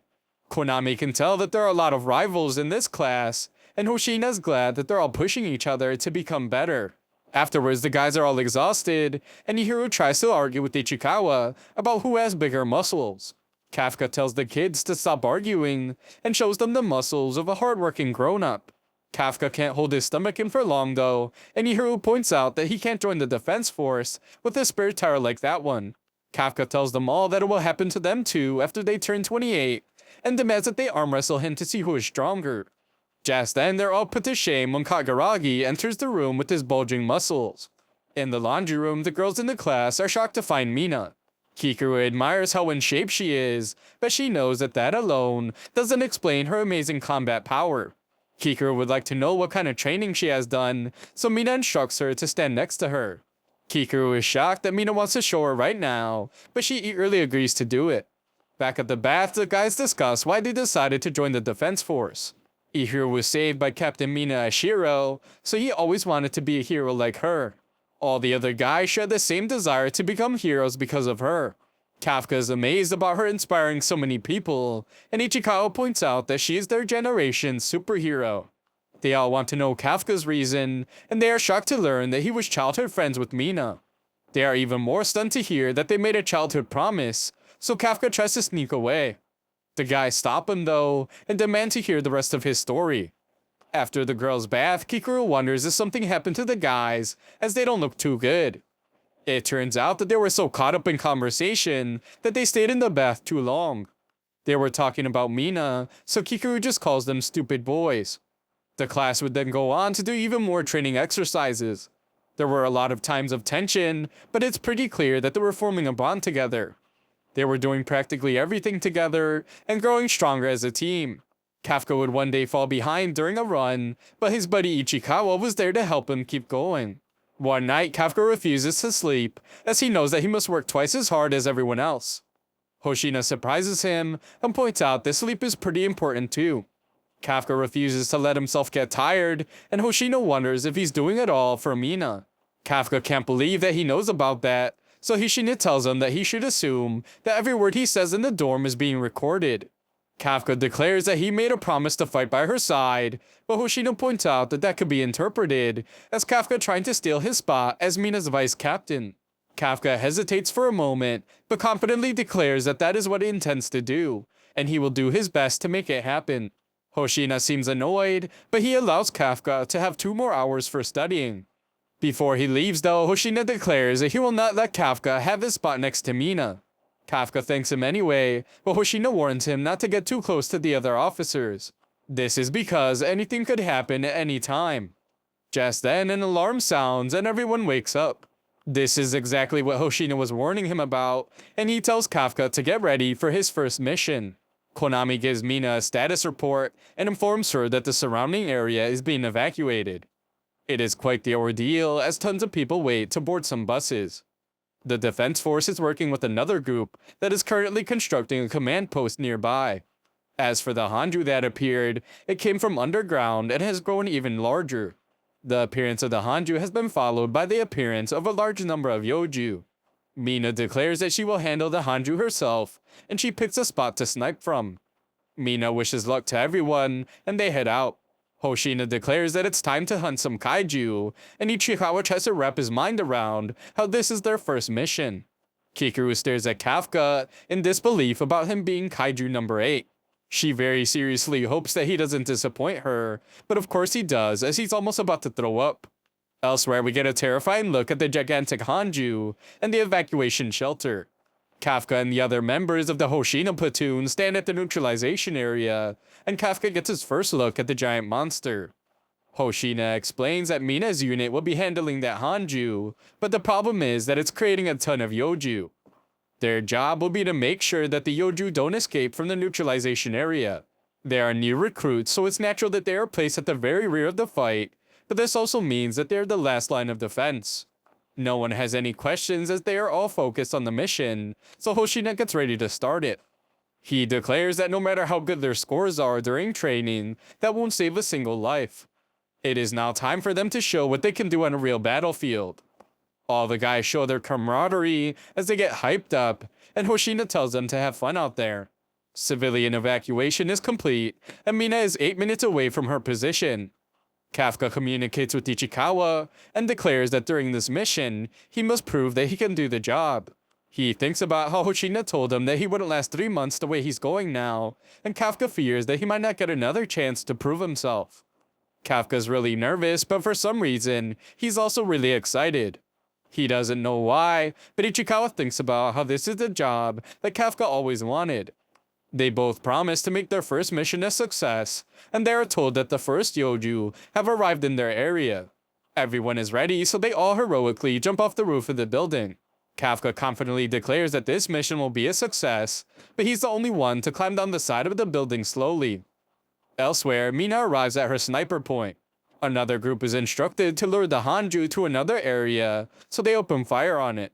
Konami can tell that there are a lot of rivals in this class, and Hoshina is glad that they're all pushing each other to become better. Afterwards, the guys are all exhausted, and Ihiro tries to argue with Ichikawa about who has bigger muscles. Kafka tells the kids to stop arguing and shows them the muscles of a hardworking grown-up. Kafka can't hold his stomach in for long though, and Ihiro points out that he can't join the defense force with a spare tire like that one. Kafka tells them all that it will happen to them too after they turn 28, and demands that they arm wrestle him to see who is stronger. Just then, they're all put to shame when Kaguragi enters the room with his bulging muscles. In the laundry room, the girls in the class are shocked to find Mina. Kikuru admires how in shape she is, but she knows that that alone doesn't explain her amazing combat power. Kikuru would like to know what kind of training she has done, so Mina instructs her to stand next to her. Kikuru is shocked that Mina wants to show her right now, but she eagerly agrees to do it. Back at the bath, the guys discuss why they decided to join the defense force. Ihiro was saved by Captain Mina Ashiro, so he always wanted to be a hero like her. All the other guys share the same desire to become heroes because of her. Kafka is amazed about her inspiring so many people, and Ichikawa points out that she is their generation's superhero. They all want to know Kafka's reason, and they are shocked to learn that he was childhood friends with Mina. They are even more stunned to hear that they made a childhood promise, so Kafka tries to sneak away. The guys stop him though, and demand to hear the rest of his story. After the girls' bath, Kikuru wonders if something happened to the guys, as they don't look too good. It turns out that they were so caught up in conversation that they stayed in the bath too long. They were talking about Mina, so Kikuru just calls them stupid boys. The class would then go on to do even more training exercises. There were a lot of times of tension, but it's pretty clear that they were forming a bond together. They were doing practically everything together and growing stronger as a team. Kafka would one day fall behind during a run, but his buddy Ichikawa was there to help him keep going. One night, Kafka refuses to sleep, as he knows that he must work twice as hard as everyone else. Hoshina surprises him and points out that sleep is pretty important too. Kafka refuses to let himself get tired, and Hoshina wonders if he's doing it all for Mina. Kafka can't believe that he knows about that, so Hoshina tells him that he should assume that every word he says in the dorm is being recorded. Kafka declares that he made a promise to fight by her side, but Hoshina points out that that could be interpreted as Kafka trying to steal his spot as Mina's vice captain. Kafka hesitates for a moment, but confidently declares that that is what he intends to do, and he will do his best to make it happen. Hoshina seems annoyed, but he allows Kafka to have 2 more hours for studying. Before he leaves though, Hoshina declares that he will not let Kafka have his spot next to Mina. Kafka thanks him anyway, but Hoshina warns him not to get too close to the other officers. This is because anything could happen at any time. Just then, an alarm sounds and everyone wakes up. This is exactly what Hoshina was warning him about, and he tells Kafka to get ready for his first mission. Konami gives Mina a status report and informs her that the surrounding area is being evacuated. It is quite the ordeal as tons of people wait to board some buses. The defense force is working with another group that is currently constructing a command post nearby. As for the Hanju that appeared, it came from underground and has grown even larger. The appearance of the Hanju has been followed by the appearance of a large number of Yoju. Mina declares that she will handle the Hanju herself, and she picks a spot to snipe from. Mina wishes luck to everyone, and they head out. Hoshina declares that it's time to hunt some kaiju, and Ichikawa tries to wrap his mind around how this is their first mission. Kikuru stares at Kafka in disbelief about him being kaiju number 8. She very seriously hopes that he doesn't disappoint her, but of course he does, as he's almost about to throw up. Elsewhere, we get a terrifying look at the gigantic Hanju and the evacuation shelter. Kafka and the other members of the Hoshina platoon stand at the neutralization area, and Kafka gets his first look at the giant monster. Hoshina explains that Mina's unit will be handling that Hanju, but the problem is that it's creating a ton of Yoju. Their job will be to make sure that the Yoju don't escape from the neutralization area. They are new recruits, so it's natural that they are placed at the very rear of the fight, but this also means that they're the last line of defense. No one has any questions as they are all focused on the mission, so Hoshina gets ready to start it. He declares that no matter how good their scores are during training, that won't save a single life. It is now time for them to show what they can do on a real battlefield. All the guys show their camaraderie as they get hyped up, and Hoshina tells them to have fun out there. Civilian evacuation is complete, and Mina is 8 minutes away from her position. Kafka communicates with Ichikawa and declares that during this mission, he must prove that he can do the job. He thinks about how Hoshina told him that he wouldn't last 3 months the way he's going now, and Kafka fears that he might not get another chance to prove himself. Kafka's really nervous, but for some reason, he's also really excited. He doesn't know why, but Ichikawa thinks about how this is the job that Kafka always wanted. They both promise to make their first mission a success, and they are told that the first Yoju have arrived in their area. Everyone is ready, so they all heroically jump off the roof of the building. Kafka confidently declares that this mission will be a success, but he's the only one to climb down the side of the building slowly. Elsewhere, Mina arrives at her sniper point. Another group is instructed to lure the Hanju to another area, so they open fire on it.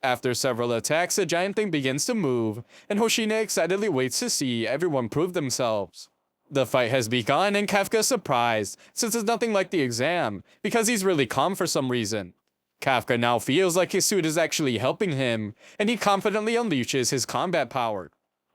After several attacks, the giant thing begins to move, and Hoshina excitedly waits to see everyone prove themselves. The fight has begun, and Kafka is surprised, since it's nothing like the exam, because he's really calm for some reason. Kafka now feels like his suit is actually helping him, and he confidently unleashes his combat power.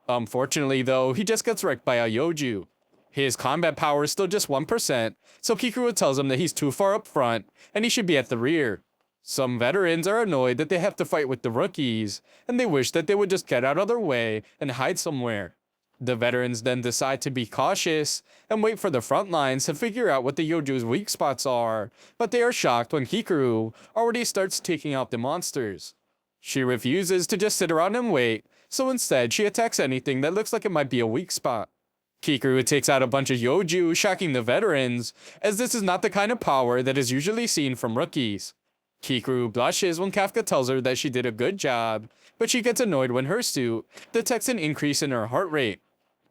Unfortunately though, he just gets wrecked by a Yoju. His combat power is still just 1%, so Kikuru tells him that he's too far up front, and he should be at the rear. Some veterans are annoyed that they have to fight with the rookies, and they wish that they would just get out of their way and hide somewhere. The veterans then decide to be cautious and wait for the front lines to figure out what the Yoju's weak spots are, but they are shocked when Kikuru already starts taking out the monsters. She refuses to just sit around and wait, so instead she attacks anything that looks like it might be a weak spot. Kikuru takes out a bunch of Yoju, shocking the veterans, as this is not the kind of power that is usually seen from rookies. Kikuru blushes when Kafka tells her that she did a good job, but she gets annoyed when her suit detects an increase in her heart rate.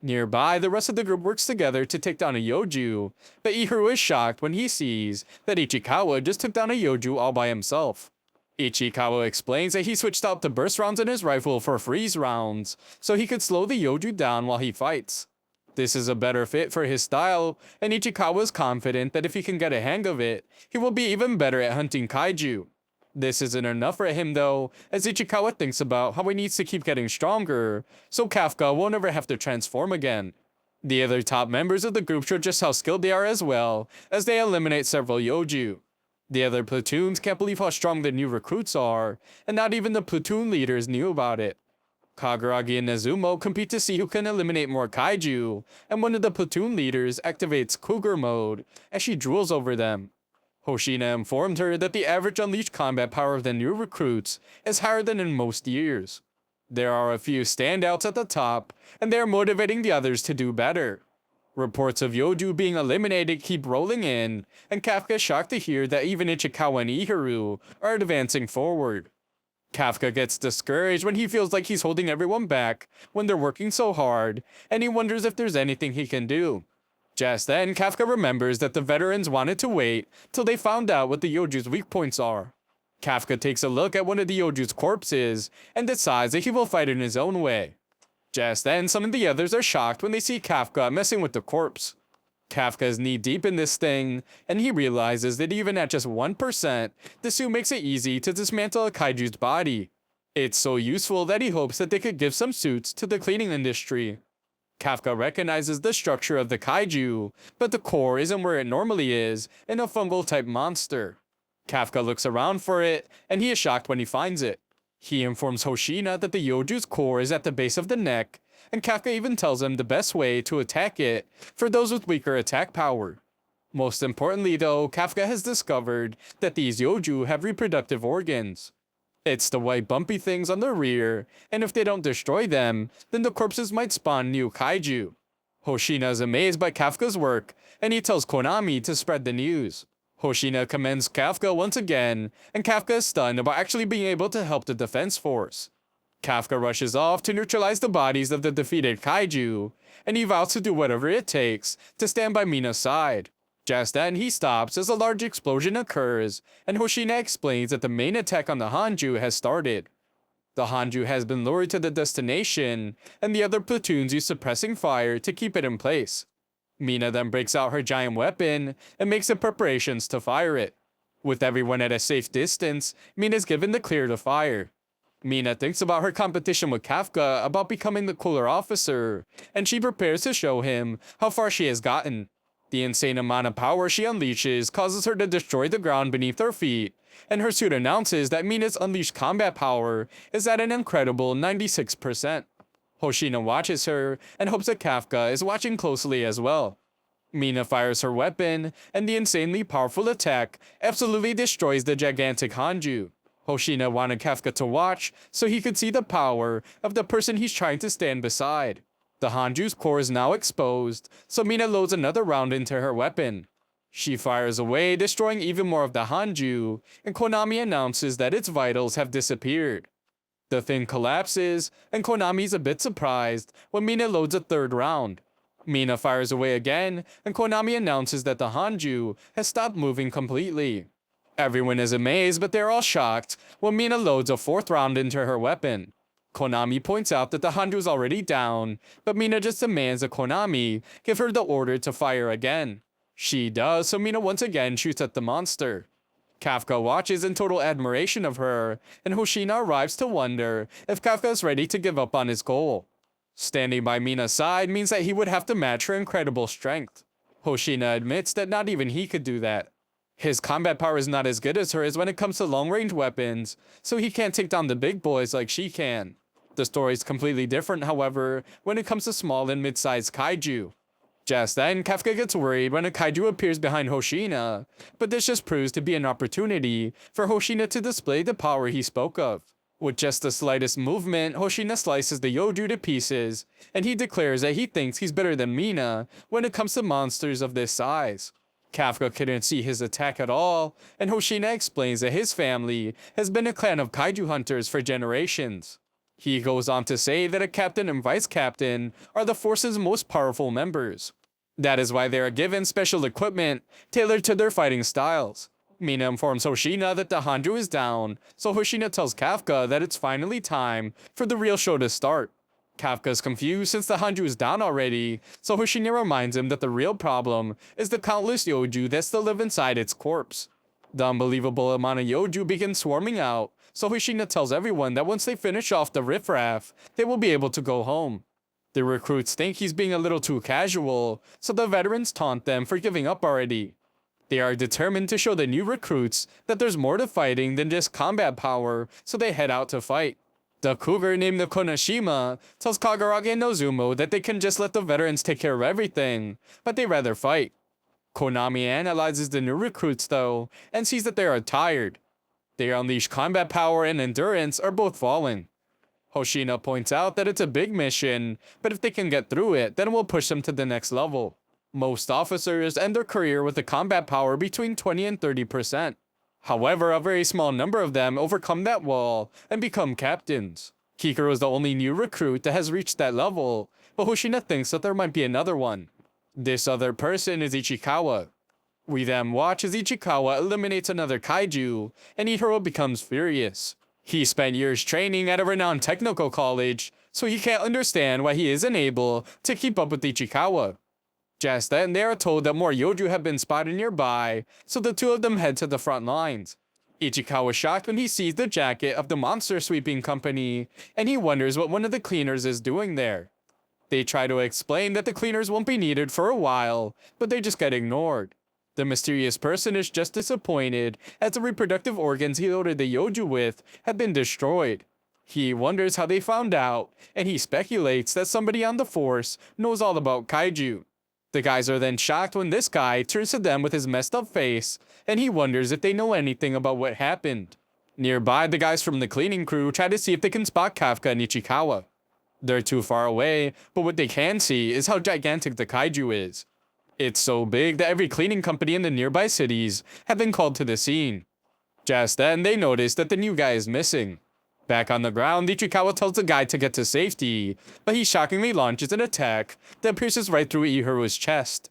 Nearby, the rest of the group works together to take down a Yoju, but Ihiro is shocked when he sees that Ichikawa just took down a Yoju all by himself. Ichikawa explains that he switched out the burst rounds in his rifle for freeze rounds, so he could slow the Yoju down while he fights. This is a better fit for his style, and Ichikawa is confident that if he can get a hang of it, he will be even better at hunting kaiju. This isn't enough for him though, as Ichikawa thinks about how he needs to keep getting stronger, so Kafka won't ever have to transform again. The other top members of the group show just how skilled they are as well, as they eliminate several Yoju. The other platoons can't believe how strong the new recruits are, and not even the platoon leaders knew about it. Kaguragi and Nezumo compete to see who can eliminate more kaiju, and one of the platoon leaders activates Cougar mode as she drools over them. Hoshina informed her that the average unleashed combat power of the new recruits is higher than in most years. There are a few standouts at the top, and they are motivating the others to do better. Reports of Yoju being eliminated keep rolling in, and Kafka is shocked to hear that even Ichikawa and Ihiru are advancing forward. Kafka gets discouraged when he feels like he's holding everyone back when they're working so hard, and he wonders if there's anything he can do. Just then, Kafka remembers that the veterans wanted to wait till they found out what the Yoju's weak points are. Kafka takes a look at one of the Yoju's corpses and decides that he will fight in his own way. Just then, some of the others are shocked when they see Kafka messing with the corpse. Kafka is knee-deep in this thing, and he realizes that even at just 1%, the suit makes it easy to dismantle a kaiju's body. It's so useful that he hopes that they could give some suits to the cleaning industry. Kafka recognizes the structure of the kaiju, but the core isn't where it normally is in a fungal-type monster. Kafka looks around for it, and he is shocked when he finds it. He informs Hoshina that the Yoju's core is at the base of the neck, and Kafka even tells him the best way to attack it for those with weaker attack power. Most importantly though, Kafka has discovered that these Yoju have reproductive organs. It's the white bumpy things on the rear, and if they don't destroy them, then the corpses might spawn new kaiju. Hoshina is amazed by Kafka's work, and he tells Konami to spread the news. Hoshina commends Kafka once again, and Kafka is stunned about actually being able to help the defense force. Kafka rushes off to neutralize the bodies of the defeated kaiju, and he vows to do whatever it takes to stand by Mina's side. Just then, he stops as a large explosion occurs, and Hoshina explains that the main attack on the Hanju has started. The Hanju has been lured to the destination, and the other platoons use suppressing fire to keep it in place. Mina then breaks out her giant weapon and makes the preparations to fire it. With everyone at a safe distance, Mina is given the clear to fire. Mina thinks about her competition with Kafka about becoming the cooler officer, and she prepares to show him how far she has gotten. The insane amount of power she unleashes causes her to destroy the ground beneath her feet, and her suit announces that Mina's unleashed combat power is at an incredible 96%. Hoshina watches her and hopes that Kafka is watching closely as well. Mina fires her weapon, and the insanely powerful attack absolutely destroys the gigantic Hanju. Hoshina wanted Kafka to watch so he could see the power of the person he's trying to stand beside. The Hanju's core is now exposed, so Mina loads another round into her weapon. She fires away, destroying even more of the Hanju, and Konami announces that its vitals have disappeared. The thing collapses, and Konami's a bit surprised when Mina loads a third round. Mina fires away again, and Konami announces that the Hanju has stopped moving completely. Everyone is amazed, but they're all shocked when Mina loads a fourth round into her weapon. Konami points out that the Hanju is already down, but Mina just demands that Konami give her the order to fire again. She does, so Mina once again shoots at the monster. Kafka watches in total admiration of her, and Hoshina arrives to wonder if Kafka is ready to give up on his goal. Standing by Mina's side means that he would have to match her incredible strength. Hoshina admits that not even he could do that. His combat power is not as good as hers when it comes to long-range weapons, so he can't take down the big boys like she can. The story is completely different, however, when it comes to small and mid-sized kaiju. Just then, Kafka gets worried when a kaiju appears behind Hoshina, but this just proves to be an opportunity for Hoshina to display the power he spoke of. With just the slightest movement, Hoshina slices the Yoju to pieces, and he declares that he thinks he's better than Mina when it comes to monsters of this size. Kafka couldn't see his attack at all, and Hoshina explains that his family has been a clan of kaiju hunters for generations. He goes on to say that a captain and vice captain are the force's most powerful members. That is why they are given special equipment tailored to their fighting styles. Mina informs Hoshina that the Hanju is down, so Hoshina tells Kafka that it's finally time for the real show to start. Kafka is confused since the Hanju is down already, so Hoshina reminds him that the real problem is the countless Yoju that still live inside its corpse. The unbelievable amount of Yoju begins swarming out, so Hoshina tells everyone that once they finish off the riffraff, they will be able to go home. The recruits think he's being a little too casual, so the veterans taunt them for giving up already. They are determined to show the new recruits that there's more to fighting than just combat power, so they head out to fight. The cougar named the Konoshima tells Kagaragi and Nozumo that they can just let the veterans take care of everything, but they rather fight. Konami analyzes the new recruits though, and sees that they are tired. Their unleashed combat power and endurance are both falling. Hoshina points out that it's a big mission, but if they can get through it, then it will push them to the next level. Most officers end their career with a combat power between 20 and 30%. However, a very small number of them overcome that wall and become captains. Kikoro is the only new recruit that has reached that level, but Hoshina thinks that there might be another one. This other person is Ichikawa. We then watch as Ichikawa eliminates another kaiju, and Ihiro becomes furious. He spent years training at a renowned technical college, so he can't understand why he isn't able to keep up with Ichikawa. Just then, they are told that more Yoju have been spotted nearby, so the two of them head to the front lines. Ichikawa is shocked when he sees the jacket of the monster sweeping company, and he wonders what one of the cleaners is doing there. They try to explain that the cleaners won't be needed for a while, but they just get ignored. The mysterious person is just disappointed as the reproductive organs he loaded the Yoju with have been destroyed. He wonders how they found out, and he speculates that somebody on the force knows all about kaiju. The guys are then shocked when this guy turns to them with his messed up face, and he wonders if they know anything about what happened. Nearby, the guys from the cleaning crew try to see if they can spot Kafka and Ichikawa. They're too far away, but what they can see is how gigantic the kaiju is. It's so big that every cleaning company in the nearby cities have been called to the scene. Just then, they notice that the new guy is missing. Back on the ground, Ichikawa tells the guy to get to safety, but he shockingly launches an attack that pierces right through Ihiru's chest.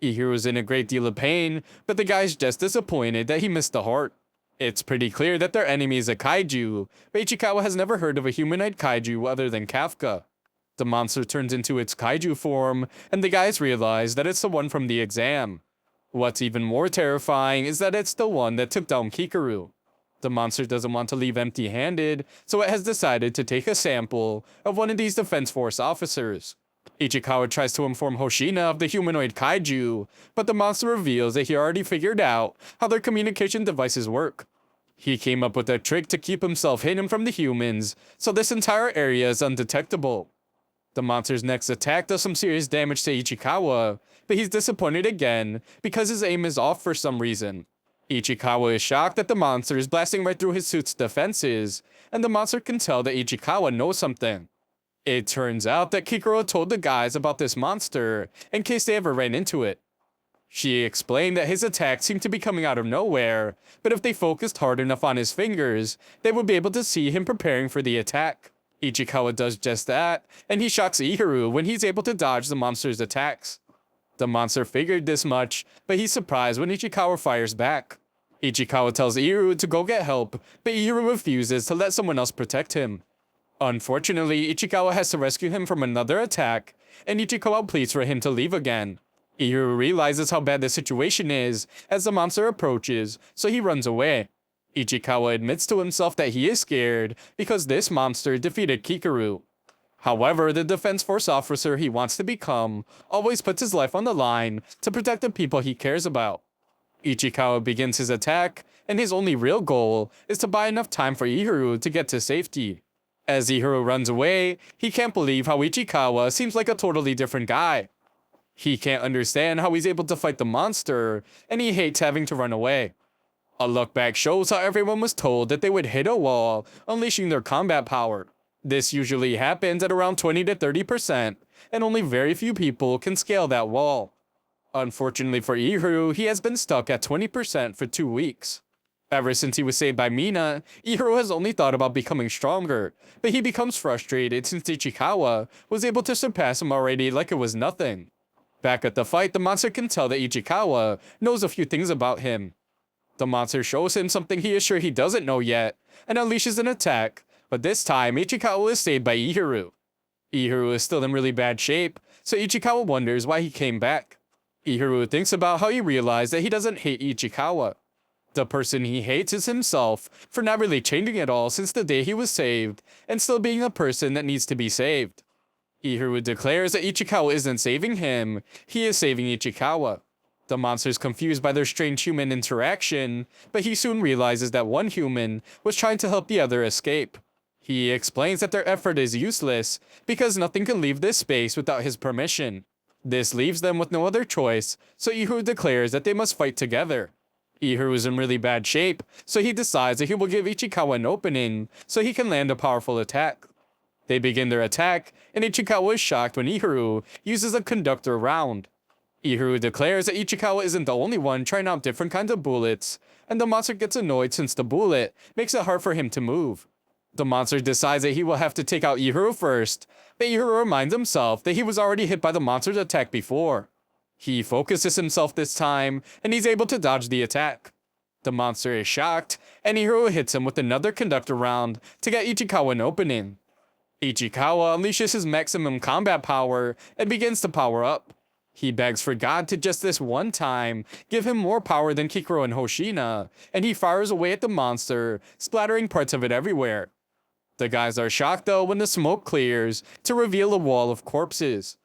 Ihiru's in a great deal of pain, but the guy's just disappointed that he missed the heart. It's pretty clear that their enemy is a kaiju, but Ichikawa has never heard of a humanoid kaiju other than Kafka. The monster turns into its kaiju form, and the guys realize that it's the one from the exam. What's even more terrifying is that it's the one that took down Kikaru. The monster doesn't want to leave empty-handed, so it has decided to take a sample of one of these Defense Force officers. Ichikawa tries to inform Hoshina of the humanoid kaiju, but the monster reveals that he already figured out how their communication devices work. He came up with a trick to keep himself hidden from the humans, so this entire area is undetectable. The monster's next attack does some serious damage to Ichikawa, but he's disappointed again because his aim is off for some reason. Ichikawa is shocked that the monster is blasting right through his suit's defenses, and the monster can tell that Ichikawa knows something. It turns out that Kikoro told the guys about this monster in case they ever ran into it. She explained that his attacks seemed to be coming out of nowhere, but if they focused hard enough on his fingers, they would be able to see him preparing for the attack. Ichikawa does just that, and he shocks Ihiru when he's able to dodge the monster's attacks. The monster figured this much, but he's surprised when Ichikawa fires back. Ichikawa tells Ihiru to go get help, but Ihiru refuses to let someone else protect him. Unfortunately, Ichikawa has to rescue him from another attack, and Ichikawa pleads for him to leave again. Ihiru realizes how bad the situation is as the monster approaches, so he runs away. Ichikawa admits to himself that he is scared because this monster defeated Kikaru. However, the Defense Force officer he wants to become always puts his life on the line to protect the people he cares about. Ichikawa begins his attack, and his only real goal is to buy enough time for Ihiru to get to safety. As Ihiru runs away, he can't believe how Ichikawa seems like a totally different guy. He can't understand how he's able to fight the monster, and he hates having to run away. A look back shows how everyone was told that they would hit a wall, unleashing their combat power. This usually happens at around 20 to 30%, and only very few people can scale that wall. Unfortunately for Ihiru, he has been stuck at 20% for 2 weeks. Ever since he was saved by Mina, Ihiru has only thought about becoming stronger, but he becomes frustrated since Ichikawa was able to surpass him already like it was nothing. Back at the fight, the monster can tell that Ichikawa knows a few things about him. The monster shows him something he is sure he doesn't know yet, and unleashes an attack, but this time Ichikawa is saved by Ihiru. Ihiru is still in really bad shape, so Ichikawa wonders why he came back. Ihiru thinks about how he realized that he doesn't hate Ichikawa. The person he hates is himself for not really changing at all since the day he was saved, and still being a person that needs to be saved. Ihiru declares that Ichikawa isn't saving him, he is saving Ichikawa. The monster is confused by their strange human interaction, but he soon realizes that one human was trying to help the other escape. He explains that their effort is useless because nothing can leave this space without his permission. This leaves them with no other choice, so Ihiru declares that they must fight together. Ihiru is in really bad shape, so he decides that he will give Ichikawa an opening so he can land a powerful attack. They begin their attack, and Ichikawa is shocked when Ihiru uses a conductor round. Ihiru declares that Ichikawa isn't the only one trying out different kinds of bullets, and the monster gets annoyed since the bullet makes it hard for him to move. The monster decides that he will have to take out Ihiru first, but Ihiru reminds himself that he was already hit by the monster's attack before. He focuses himself this time, and he's able to dodge the attack. The monster is shocked, and Ihiru hits him with another conductor round to get Ichikawa an opening. Ichikawa unleashes his maximum combat power and begins to power up. He begs for God to just this one time give him more power than Kikuro and Hoshina, and he fires away at the monster, splattering parts of it everywhere. The guys are shocked though when the smoke clears to reveal a wall of corpses.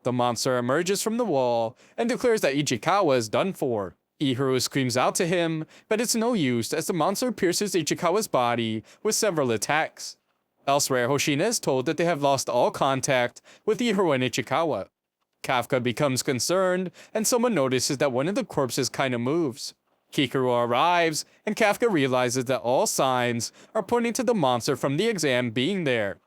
The monster emerges from the wall and declares that Ichikawa is done for. Ihiro screams out to him, but it's no use as the monster pierces Ichikawa's body with several attacks. Elsewhere, Hoshina is told that they have lost all contact with Ihiro and Ichikawa. Kafka becomes concerned, and someone notices that one of the corpses kinda moves. Kikuro arrives, and Kafka realizes that all signs are pointing to the monster from the exam being there.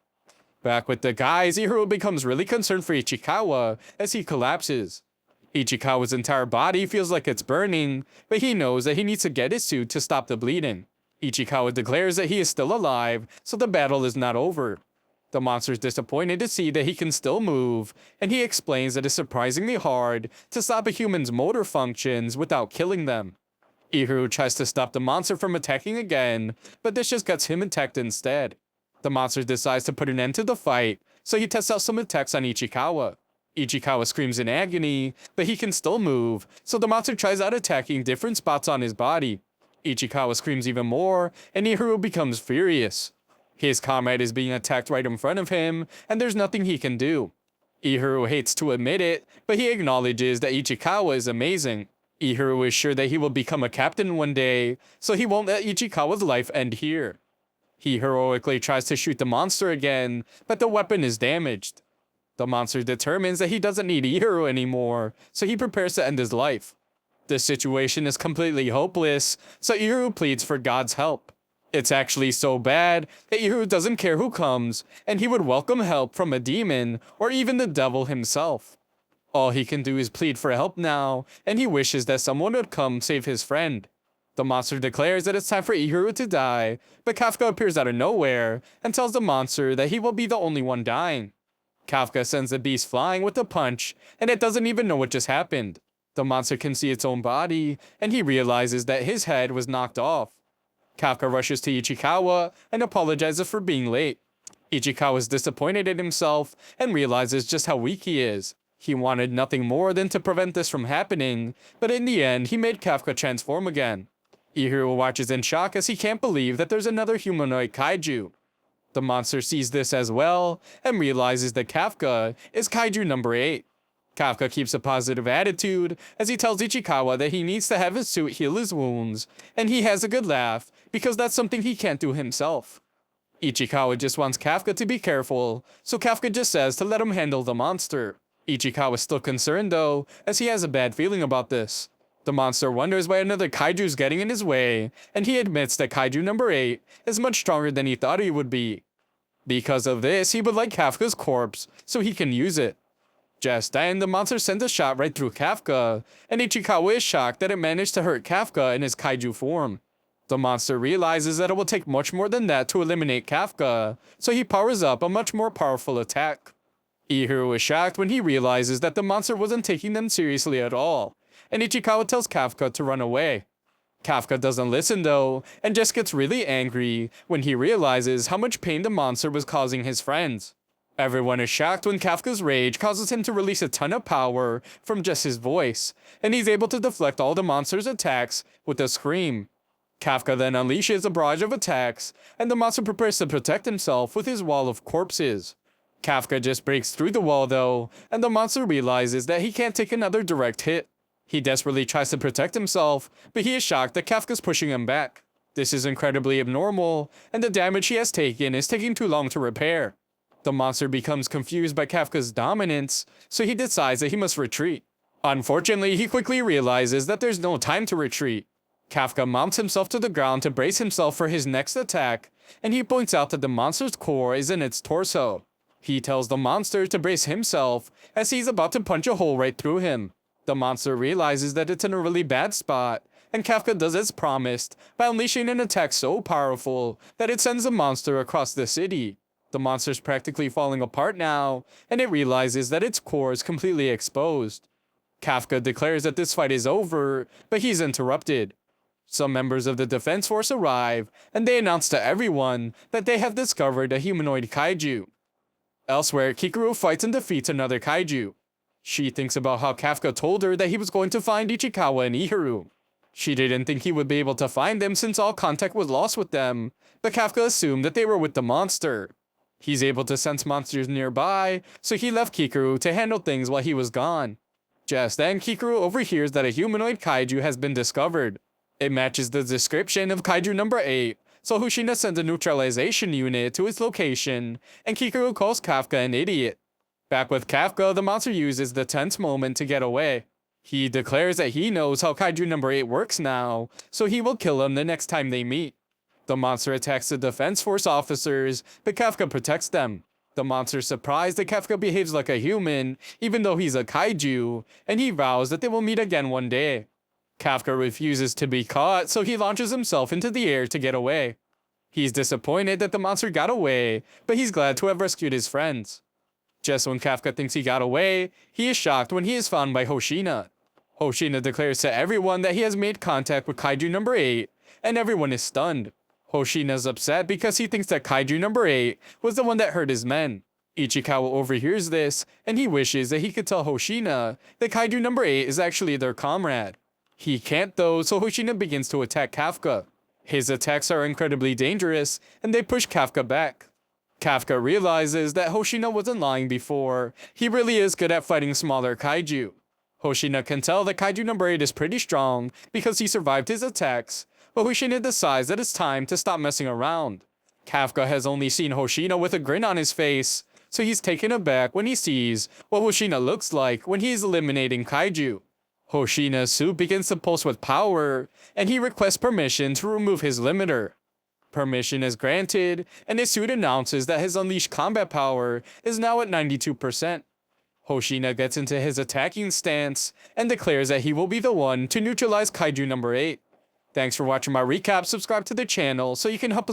Back with the guys, Ihiro becomes really concerned for Ichikawa as he collapses. Ichikawa's entire body feels like it's burning, but he knows that he needs to get his suit to stop the bleeding. Ichikawa declares that he is still alive, so the battle is not over. The monster is disappointed to see that he can still move, and he explains that it's surprisingly hard to stop a human's motor functions without killing them. Ihiro tries to stop the monster from attacking again, but this just gets him attacked instead. The monster decides to put an end to the fight, so he tests out some attacks on Ichikawa. Ichikawa screams in agony, but he can still move, so the monster tries out attacking different spots on his body. Ichikawa screams even more, and Ihiro becomes furious. His comrade is being attacked right in front of him, and there's nothing he can do. Ihiro hates to admit it, but he acknowledges that Ichikawa is amazing. Ihiro is sure that he will become a captain one day, so he won't let Ichikawa's life end here. He heroically tries to shoot the monster again, but the weapon is damaged. The monster determines that he doesn't need Ihiro anymore, so he prepares to end his life. The situation is completely hopeless, so Ihiro pleads for God's help. It's actually so bad that Ihiro doesn't care who comes, and he would welcome help from a demon or even the devil himself. All he can do is plead for help now, and he wishes that someone would come save his friend. The monster declares that it's time for Ihiro to die, but Kafka appears out of nowhere and tells the monster that he will be the only one dying. Kafka sends the beast flying with a punch, and it doesn't even know what just happened. The monster can see its own body, and he realizes that his head was knocked off. Kafka rushes to Ichikawa and apologizes for being late. Ichikawa is disappointed in himself and realizes just how weak he is. He wanted nothing more than to prevent this from happening, but in the end, he made Kafka transform again. Ihiro watches in shock as he can't believe that there's another humanoid kaiju. The monster sees this as well and realizes that Kafka is kaiju number 8. Kafka keeps a positive attitude as he tells Ichikawa that he needs to have his suit heal his wounds, and he has a good laugh because that's something he can't do himself. Ichikawa just wants Kafka to be careful, so Kafka just says to let him handle the monster. Ichikawa is still concerned though, as he has a bad feeling about this. The monster wonders why another kaiju is getting in his way, and he admits that kaiju number 8 is much stronger than he thought he would be. Because of this, he would like Kafka's corpse so he can use it. Just then, the monster sends a shot right through Kafka, and Ichikawa is shocked that it managed to hurt Kafka in his kaiju form. The monster realizes that it will take much more than that to eliminate Kafka, so he powers up a much more powerful attack. Ihiro is shocked when he realizes that the monster wasn't taking them seriously at all, and Ichikawa tells Kafka to run away. Kafka doesn't listen though, and just gets really angry when he realizes how much pain the monster was causing his friends. Everyone is shocked when Kafka's rage causes him to release a ton of power from just his voice, and he's able to deflect all the monster's attacks with a scream. Kafka then unleashes a barrage of attacks, and the monster prepares to protect himself with his wall of corpses. Kafka just breaks through the wall though, and the monster realizes that he can't take another direct hit. He desperately tries to protect himself, but he is shocked that Kafka's pushing him back. This is incredibly abnormal, and the damage he has taken is taking too long to repair. The monster becomes confused by Kafka's dominance, so he decides that he must retreat. Unfortunately, he quickly realizes that there's no time to retreat. Kafka mounts himself to the ground to brace himself for his next attack, and he points out that the monster's core is in its torso. He tells the monster to brace himself as he's about to punch a hole right through him. The monster realizes that it's in a really bad spot, and Kafka does as promised by unleashing an attack so powerful that it sends the monster across the city. The monster's practically falling apart now, and it realizes that its core is completely exposed. Kafka declares that this fight is over, but he's interrupted. Some members of the defense force arrive, and they announce to everyone that they have discovered a humanoid kaiju. Elsewhere, Kikaru fights and defeats another kaiju. She thinks about how Kafka told her that he was going to find Ichikawa and Iharu. She didn't think he would be able to find them since all contact was lost with them, but Kafka assumed that they were with the monster. He's able to sense monsters nearby, so he left Kikaru to handle things while he was gone. Just then, Kikaru overhears that a humanoid kaiju has been discovered. It matches the description of kaiju number 8, so Hoshina sends a neutralization unit to its location, and Kikaru calls Kafka an idiot. Back with Kafka, the monster uses the tense moment to get away. He declares that he knows how kaiju number 8 works now, so he will kill him the next time they meet. The monster attacks the defense force officers, but Kafka protects them. The monster's surprised that Kafka behaves like a human, even though he's a kaiju, and he vows that they will meet again one day. Kafka refuses to be caught, so he launches himself into the air to get away. He's disappointed that the monster got away, but he's glad to have rescued his friends. Just when Kafka thinks he got away, he is shocked when he is found by Hoshina. Hoshina declares to everyone that he has made contact with kaiju number 8, and everyone is stunned. Hoshina is upset because he thinks that kaiju number 8 was the one that hurt his men. Ichikawa overhears this, and he wishes that he could tell Hoshina that kaiju number 8 is actually their comrade. He can't though, so Hoshina begins to attack Kafka. His attacks are incredibly dangerous, and they push Kafka back. Kafka realizes that Hoshina wasn't lying before. He really is good at fighting smaller kaiju. Hoshina can tell that kaiju number 8 is pretty strong because he survived his attacks, but Hoshina decides that it's time to stop messing around. Kafka has only seen Hoshina with a grin on his face, so he's taken aback when he sees what Hoshina looks like when he's eliminating kaiju. Hoshina's suit begins to pulse with power, and he requests permission to remove his limiter. Permission is granted, and his suit announces that his unleashed combat power is now at 92%. Hoshina gets into his attacking stance and declares that he will be the one to neutralize kaiju number 8. Thanks for watching my recap. Subscribe to the channel so you can help us